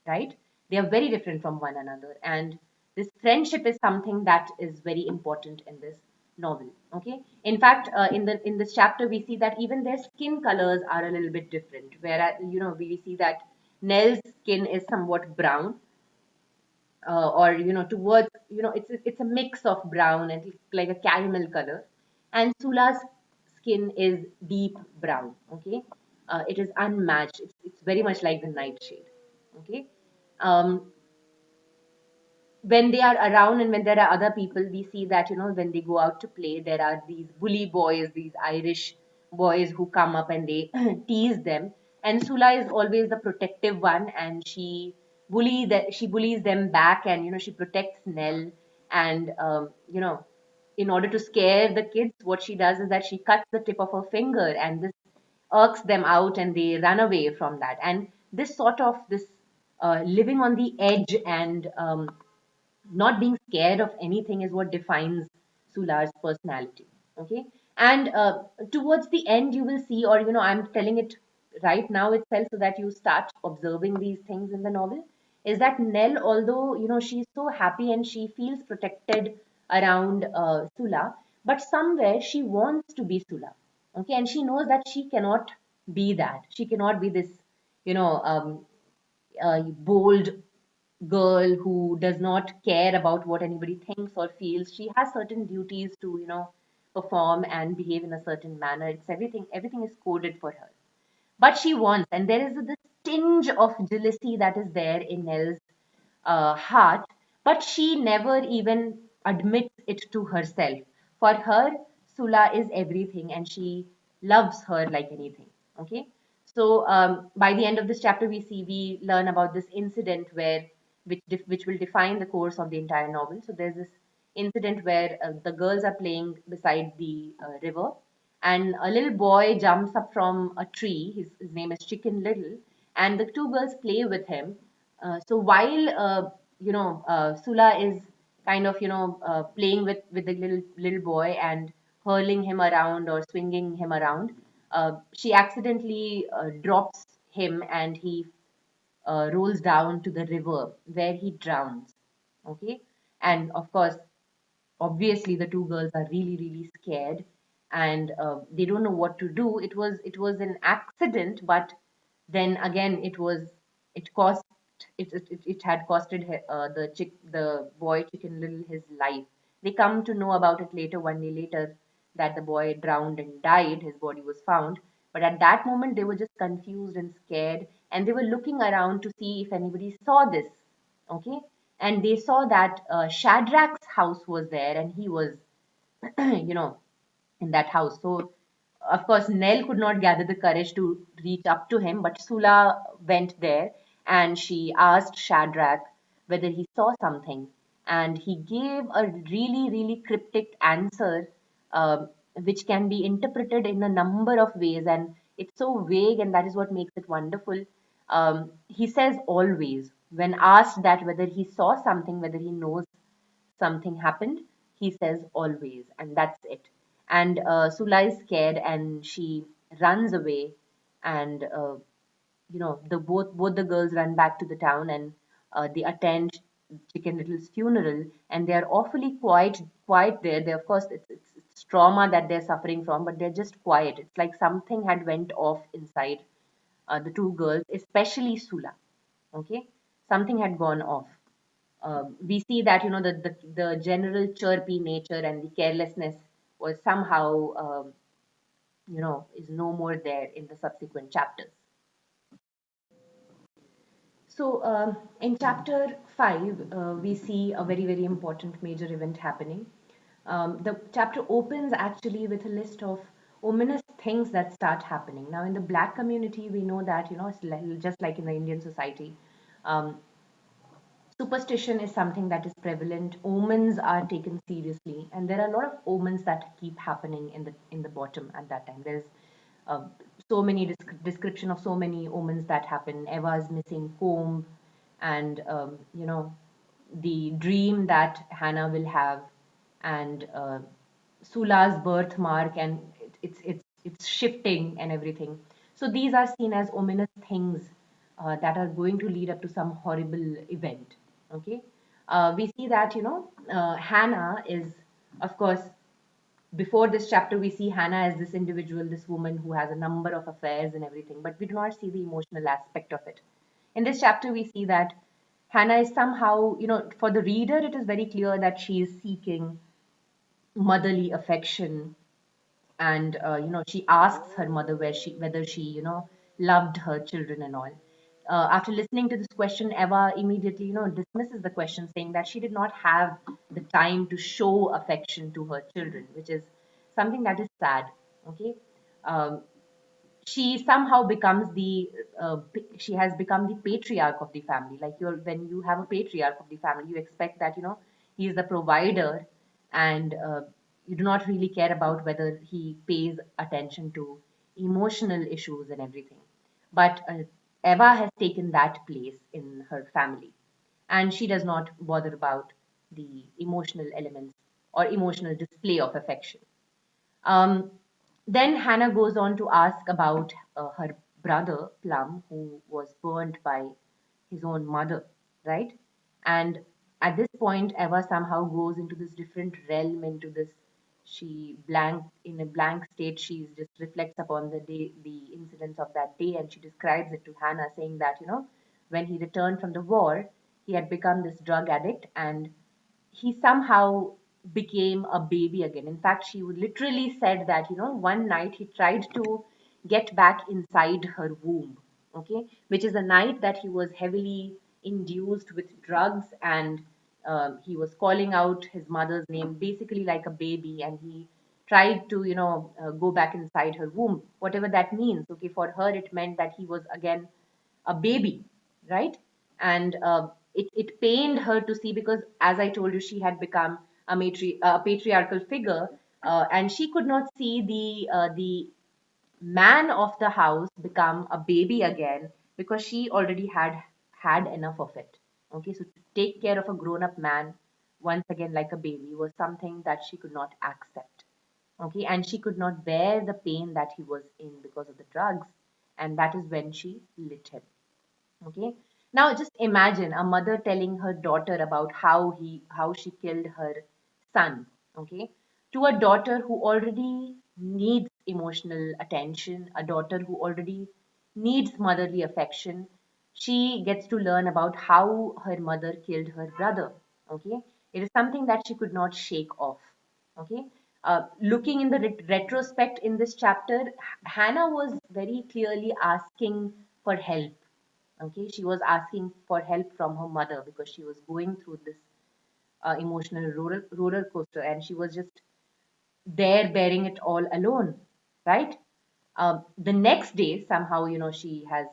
right? They are very different from one another, and this friendship is something that is very important in this. novel. Okay. In fact, in this chapter, we see that even their skin colors are a little bit different. Whereas we see that Nell's skin is somewhat brown, or towards it's a mix of brown and like a caramel color, and Sula's skin is deep brown. Okay. It is unmatched. It's very much like the nightshade. Okay. um, when they are around and when there are other people, we see that when they go out to play, there are these bully boys, these Irish boys who come up and they tease them, and Sula is always the protective one, and she bullies them back, and she protects Nell, and in order to scare the kids, what she does is that she cuts the tip of her finger, and this irks them out, and they run away from that. And this sort of this living on the edge and not being scared of anything is what defines Sular's personality. Okay. And towards the end, you will see, or I'm telling it right now itself so that you start observing these things in the novel, is that Nell, although she's so happy and she feels protected around Sula, but somewhere she wants to be Sula. Okay. And she knows that she cannot be that. She cannot be this, you know, um, bold girl who does not care about what anybody thinks or feels. She has certain duties to, perform and behave in a certain manner. It's everything is coded for her. But she wants, and there is this tinge of jealousy that is there in Nell's heart, but she never even admits it to herself. For her, Sula is everything, and she loves her like anything. Okay, so by the end of this chapter, we learn about this incident where which will define the course of the entire novel. So there's this incident where the girls are playing beside the river, and a little boy jumps up from a tree. His name is Chicken Little, and the two girls play with him. So while Sula is kind of playing with the little boy and hurling him around or swinging him around, she accidentally drops him, and he rolls down to the river where he drowns. Okay. And of course, obviously the two girls are really scared, and they don't know what to do. It was an accident, but then again it cost it had costed the boy Chicken Little his life. They come to know about it later, 1 day later, that the boy drowned and died. His body was found, but at that moment they were just confused and scared, and they were looking around to see if anybody saw this. Okay. And they saw that Shadrach's house was there, and he was you know in that house. So of course Nell could not gather the courage to reach up to him, but Sula went there, and she asked Shadrach whether he saw something, and he gave a really cryptic answer, which can be interpreted in a number of ways, and it's so vague, and that is what makes it wonderful. He says always, when asked that whether he saw something, whether he knows something happened, he says always, and that's it. And Sula is scared, and she runs away, and the both the girls run back to the town, and they attend Chicken Little's funeral, and they are awfully quiet there. They, of course, it's trauma that they're suffering from, but they're just quiet. It's like something had went off inside the two girls, especially Sula. Okay, something had gone off. We see that the general chirpy nature and the carelessness was somehow is no more there in the subsequent chapters. So in chapter 5, we see a very important major event happening. The chapter opens actually with a list of ominous things that start happening. Now, in the black community, we know that it's just like in the Indian society. Um, Superstition is something that is prevalent. Omens are taken seriously, and there are a lot of omens that keep happening in the bottom at that time. There's uh, so many description of so many omens that happen. Eva's missing comb, and the dream that Hannah will have, and Sula's birthmark, and it's shifting and everything. So these are seen as ominous things that are going to lead up to some horrible event. Okay, we see that Hannah is, of course, Before this chapter, we see Hannah as this individual, this woman who has a number of affairs and everything, but we do not see the emotional aspect of it. In this chapter, we see that Hannah is somehow, for the reader, it is very clear that she is seeking motherly affection, and she asks her mother whether she loved her children and all. After listening to this question, Eva immediately dismisses the question, saying that she did not have the time to show affection to her children, which is something that is sad. Okay. um, she somehow becomes the she has become the patriarch of the family. Like, when you have a patriarch of the family, you expect that he is the provider, and you do not really care about whether he pays attention to emotional issues and everything. But Eva has taken that place in her family, and she does not bother about the emotional elements or emotional display of affection. um, then Hannah goes on to ask about her brother Plum, who was burned by his own mother, right? And at this point, Eva somehow goes into this different realm, into this. She blank in a blank state. She just reflects upon the day, the incidents of that day, and she describes it to Hannah, saying that when he returned from the war, he had become this drug addict, and he somehow became a baby again. In fact, she literally said that, one night he tried to get back inside her womb, okay, which is a night that he was heavily induced with drugs, and he was calling out his mother's name basically like a baby, and he tried to, go back inside her womb, whatever that means. Okay, for her, it meant that he was again a baby, right? And it pained her to see, because, as I told you, she had become a patriarchal figure, and she could not see the man of the house become a baby again, because she already had enough of it. Okay, so to take care of a grown up man once again like a baby was something that she could not accept. Okay, and she could not bear the pain that he was in because of the drugs, and that is when she lit him. Okay. Now just imagine a mother telling her daughter about how she killed her son. Okay. To a daughter who already needs emotional attention, a daughter who already needs motherly affection, she gets to learn about how her mother killed her brother. Okay. It is something that she could not shake off. Okay. Looking in the retrospect in this chapter, Hannah was very clearly asking for help. Okay, she was asking for help from her mother because she was going through this emotional roller coaster, and she was just there bearing it all alone, right? The next day, somehow, she has,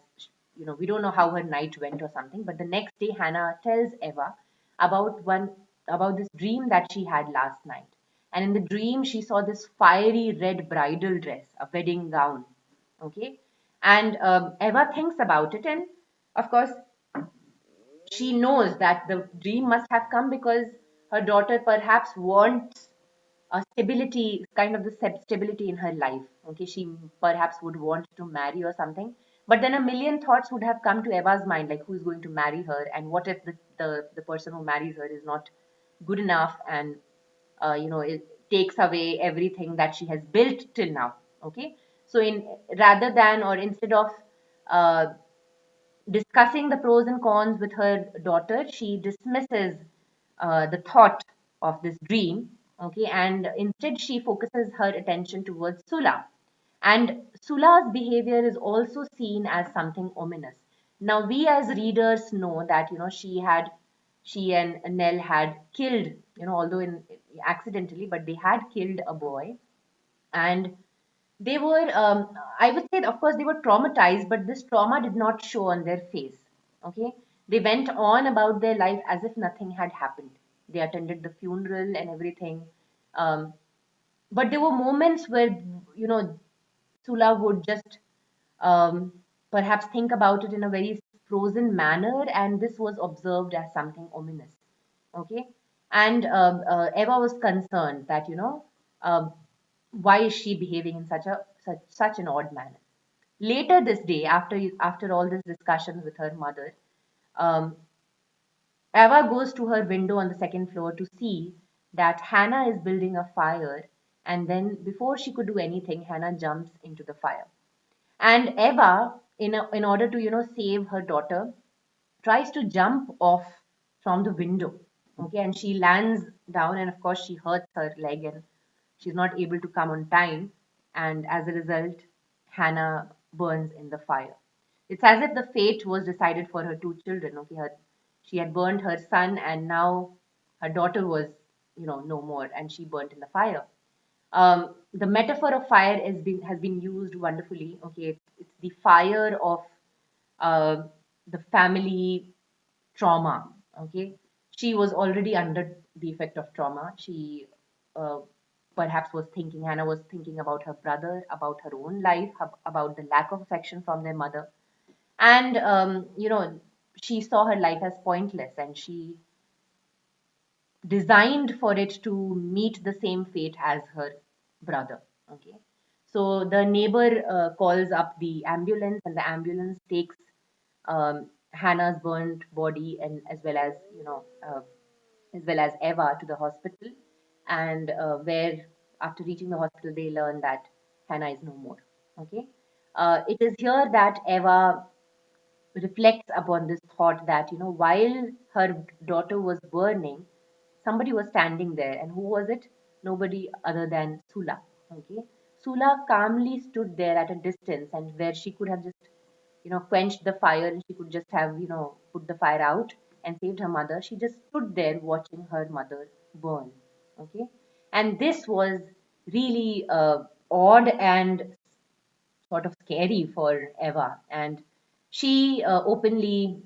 we don't know how her night went or something, but the next day, Hannah tells Eva about this dream that she had last night. And in the dream, she saw this fiery red bridal dress, a wedding gown. Okay. And Eva thinks about it, and of course, she knows that the dream must have come because her daughter perhaps wants a stability, kind of the stability in her life. Okay, she perhaps would want to marry or something. But then a million thoughts would have come to Eva's mind, like who's going to marry her, and what if the person who marries her is not good enough, and it takes away everything that she has built till now. Okay, so in rather than or instead of uh, discussing the pros and cons with her daughter, she dismisses the thought of this dream, okay, and instead she focuses her attention towards Sula. And Sula's behavior is also seen as something ominous. Now, we as readers know that, she and Nell had killed, although accidentally, but they had killed a boy, and they were, I would say, of course, they were traumatized, but this trauma did not show on their face. Okay, they went on about their life as if nothing had happened. They attended the funeral and everything, um, but there were moments where, Sula would just um, perhaps think about it in a very frozen manner, and this was observed as something ominous. Okay, and Eva was concerned that, why is she behaving in such an odd manner. Later this day, after all this discussions with her mother, um, Eva goes to her window on the second floor to see that Hannah is building a fire And then, before she could do anything, Hannah jumps into the fire. And Eva, in order to, save her daughter, tries to jump off from the window. Okay, and she lands down, and of course, she hurts her leg and she's not able to come on time. And as a result, Hannah burns in the fire. It's as if the fate was decided for her two children. Okay, she had burned her son, and now her daughter was, no more, and she burnt in the fire. The metaphor of fire has been used wonderfully. Okay, it's the fire of uh, the family trauma. Okay, she was already under the effect of trauma. She uh, perhaps was thinking, Hannah was thinking about her brother, about her own life, about the lack of affection from their mother, and she saw her life as pointless, and she designed for it to meet the same fate as her brother. Okay, so the neighbor calls up the ambulance, and the ambulance takes Hannah's burnt body, and as well as Eva to the hospital, and where after reaching the hospital they learn that Hannah is no more. Okay, it is here that Eva reflects upon this thought that, while her daughter was burning, somebody was standing there. And who was it? Nobody other than Sula. Okay, Sula calmly stood there at a distance, and where she could have just, quenched the fire, and she could just have, put the fire out and saved her mother. She just stood there watching her mother burn. Okay, and this was really odd and sort of scary for Eva. And she openly,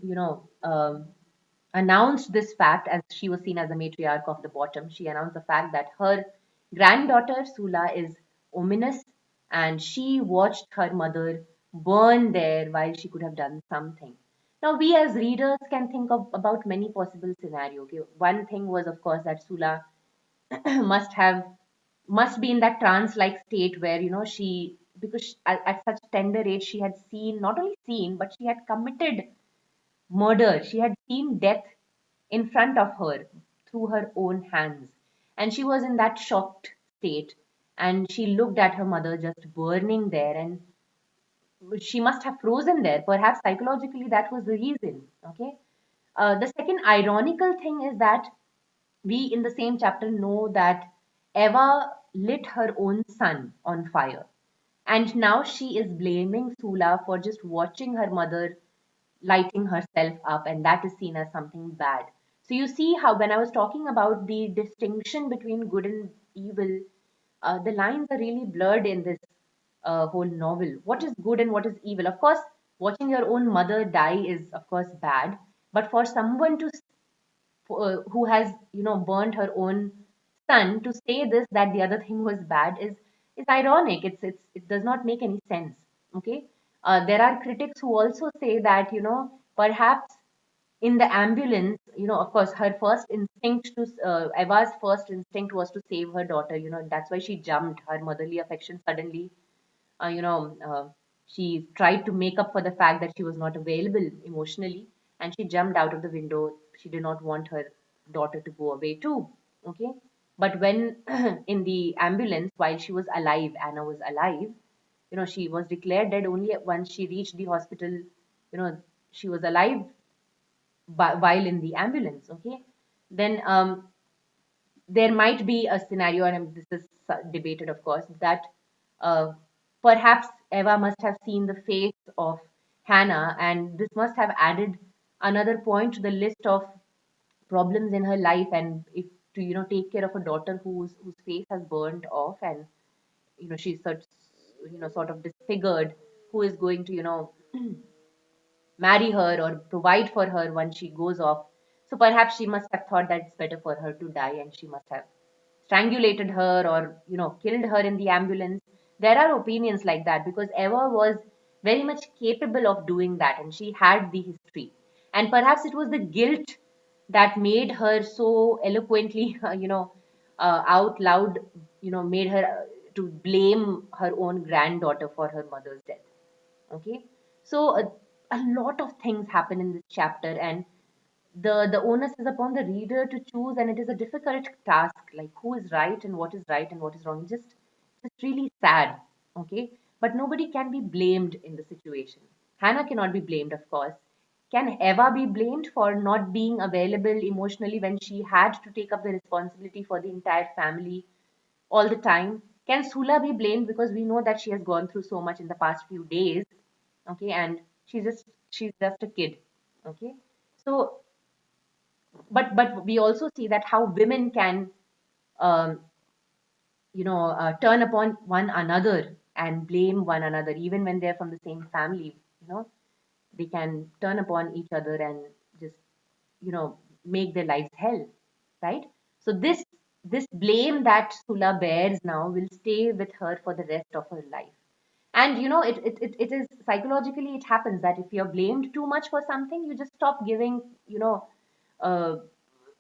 announced this fact, as she was seen as the matriarch of the bottom. She announced the fact that her granddaughter, Sula, is ominous, and she watched her mother burn there while she could have done something. Now, we as readers can think of about many possible scenarios. Okay? One thing was, of course, that Sula must have must be in that trance like state where, she, because at such tender age, she had seen, not only seen, but she had committed murder. She had seen death in front of her through her own hands, and she was in that shocked state, and she looked at her mother just burning there, and she must have frozen there. Perhaps psychologically that was the reason. Okay, the second ironical thing is that we in the same chapter know that Eva lit her own son on fire. And now she is blaming Sula for just watching her mother lighting herself up, and that is seen as something bad. So you see how, when I was talking about the distinction between good and evil, the lines are really blurred in this whole novel. What is good and what is evil? Of course, watching your own mother die is, of course, bad. But for someone to who has, burned her own son, to say this, that the other thing was bad, is ironic. It does not make any sense. Okay, there are critics who also say that, perhaps in the ambulance, of course, her first instinct to Eva's first instinct was to save her daughter. That's why she jumped. Her motherly affection suddenly, uh, you know, uh, she tried to make up for the fact that she was not available emotionally, and she jumped out of the window. She did not want her daughter to go away too. Okay, but when in the ambulance, while she was alive, Anna was alive. She was declared dead only once she reached the hospital. She was alive while in the ambulance. Okay, then there might be a scenario, and this is debated, of course, that uh, perhaps Eva must have seen the face of Hannah, and this must have added another point to the list of problems in her life, and if to, take care of a daughter whose face has burned off, and she's such, sort of disfigured, who is going to, marry her or provide for her once she goes off. So perhaps she must have thought that it's better for her to die, and she must have strangulated her, or, killed her in the ambulance. There are opinions like that, because Eva was very much capable of doing that, and she had the history. And perhaps it was the guilt that made her so eloquently, out loud, made her to blame her own granddaughter for her mother's death. Okay, so a lot of things happen in this chapter, and the onus is upon the reader to choose, and it is a difficult task, like who is right and what is wrong. Just really sad. Okay, but nobody can be blamed in the situation. Hannah cannot be blamed, of course. Can Eva be blamed for not being available emotionally when she had to take up the responsibility for the entire family all the time? Can Sula be blamed because we know that she has gone through so much in the past few days? Okay, and she's just a kid. Okay, so but we also see that how women can um, turn upon one another and blame one another even when they're from the same family. They can turn upon each other and just make their lives hell, right? So this blame that Sula bears now will stay with her for the rest of her life. And it is psychologically, it happens that if you're blamed too much for something, you just stop giving uh,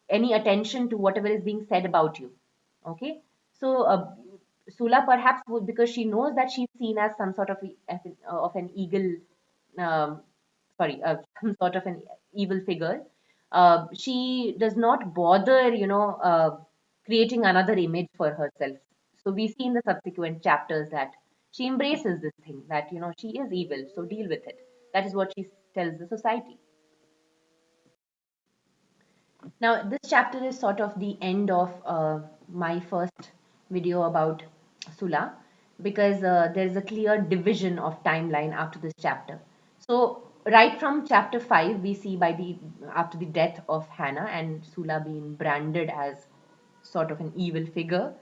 any attention to whatever is being said about you. Okay, so Sula perhaps would, because she knows that she's seen as some sort of of an eagle, um, sorry, some sort of an evil figure. She does not bother, creating another image for herself. So we see in the subsequent chapters that she embraces this thing, that she is evil, so deal with it. That is what she tells the society. Now, this chapter is sort of the end of my first video about Sula, because there is a clear division of timeline after this chapter. So, right from chapter 5, we see by the after the death of Hannah and Sula being branded as sort of an evil figure,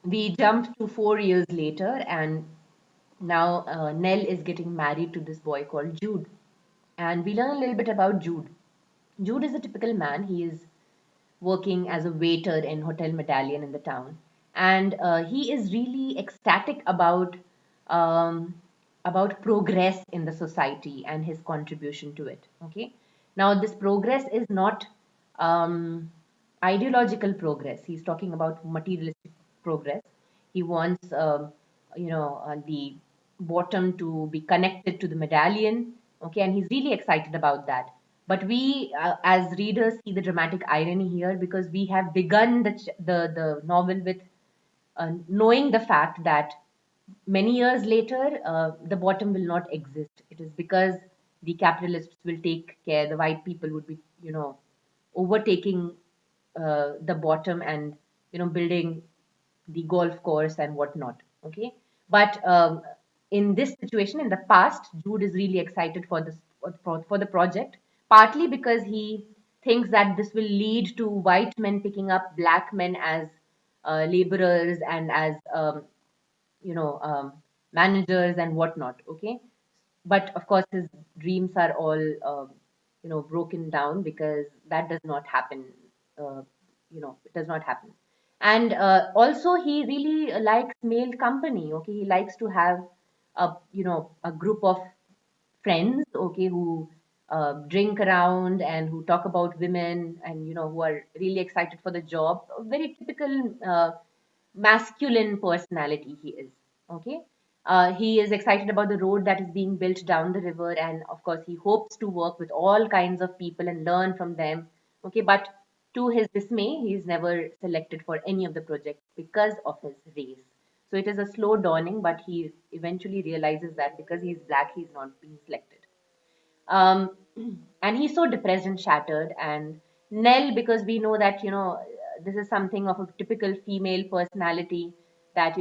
we jump to 4 years later, and now Nell is getting married to this boy called Jude. And we learn a little bit about Jude. Jude is a typical man. He is working as a waiter in Hotel Medallion in the town, and he is really ecstatic um, about progress in the society and his contribution to it. Okay, now this progress is not um, ideological progress. He's talking about materialistic progress. He wants, the bottom to be connected to the medallion. Okay, and he's really excited about that. But we, as readers, see the dramatic irony here, because we have begun the novel with knowing the fact that many years later, the bottom will not exist. It is because the capitalists will take care, the white people would be, overtaking the bottom, and, building the golf course and whatnot. Okay. But in this situation, in the past, Jude is really excited for this, for the project, partly because he thinks that this will lead to white men picking up black men as laborers and as you know um, managers and whatnot. Okay, but of course his dreams are all broken down, because that does not happen. It does not happen. And also he really likes male company. Okay, he likes to have a group of friends, okay, who drink around and who talk about women, and who are really excited for the job. A very typical masculine personality he is. Okay, he is excited about the road that is being built down the river, and of course he hopes to work with all kinds of people and learn from them. Okay, but to his dismay, he is never selected for any of the projects because of his race. So it is a slow dawning, but he eventually realizes that because he's black, he's not being selected. Um, and he's so depressed and shattered. And Nell, because we know that, this is something of a typical female personality, that,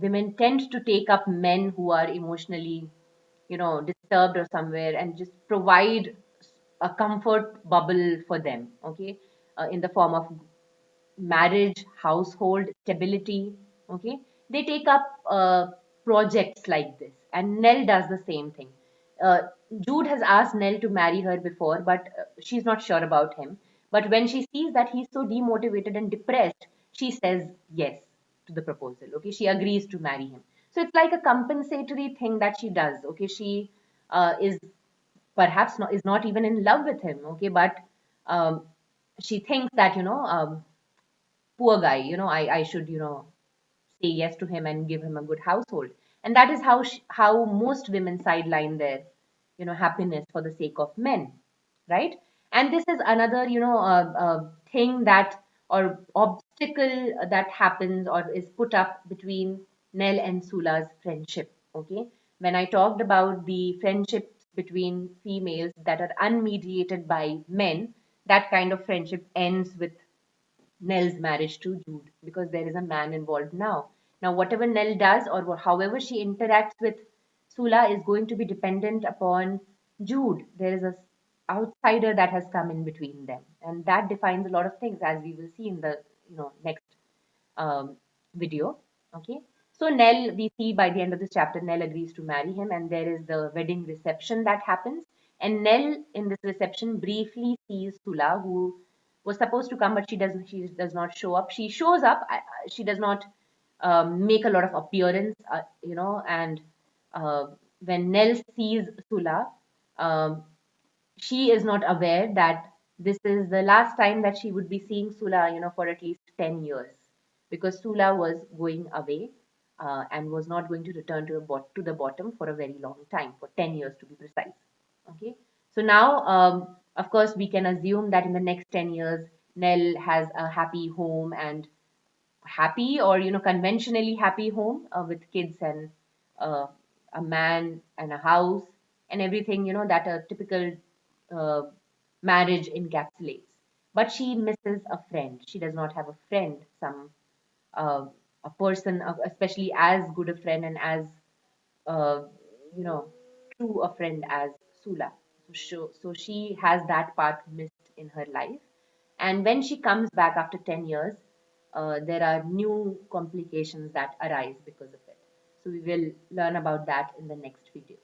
women tend to take up men who are emotionally, disturbed or somewhere, and just provide a comfort bubble for them, okay, in the form of marriage, household stability. Okay, they take up projects like this, and Nell does the same thing. Uh, Jude has asked Nell to marry her before, but she's not sure about him. But when she sees that he's so demotivated and depressed, she says yes to the proposal. Okay, she agrees to marry him. So it's like a compensatory thing that she does. Okay, she is perhaps not, is not even in love with him. Okay, but um, she thinks that poor guy, I should, say yes to him and give him a good household. And that is how most women sideline their, happiness for the sake of men, right? And this is another, thing that, or obstacle that happens or is put up between Nell and Sula's friendship. Okay. When I talked about the friendships between females that are unmediated by men, that kind of friendship ends with Nell's marriage to Jude because there is a man involved now. Now, whatever Nell does or however she interacts with Sula is going to be dependent upon Jude. There is a outsider that has come in between them, and that defines a lot of things, as we will see in the next um, video. Okay. So Nell, we see by the end of this chapter, Nell agrees to marry him, and there is the wedding reception that happens. And Nell, in this reception, briefly sees Sula, who was supposed to come, but she does not show up. She shows up. She does not make a lot of appearance, and uh, when Nell sees Sula, um, she is not aware that this is the last time that she would be seeing Sula, for at least 10 years, because Sula was going away and was not going to return to the bottom for a very long time, for 10 years to be precise. Okay. So now, of course, we can assume that in the next 10 years, Nell has a happy home and happy, or conventionally happy home with kids and uh, a man and a house and everything that a typical uh, marriage encapsulates. But she misses a friend. She does not have a friend, some uh, a person, especially as good a friend and as uh, you know true a friend as Sula. So she has that part missed in her life. And when she comes back after 10 years, there are new complications that arise because of it. So we will learn about that in the next video.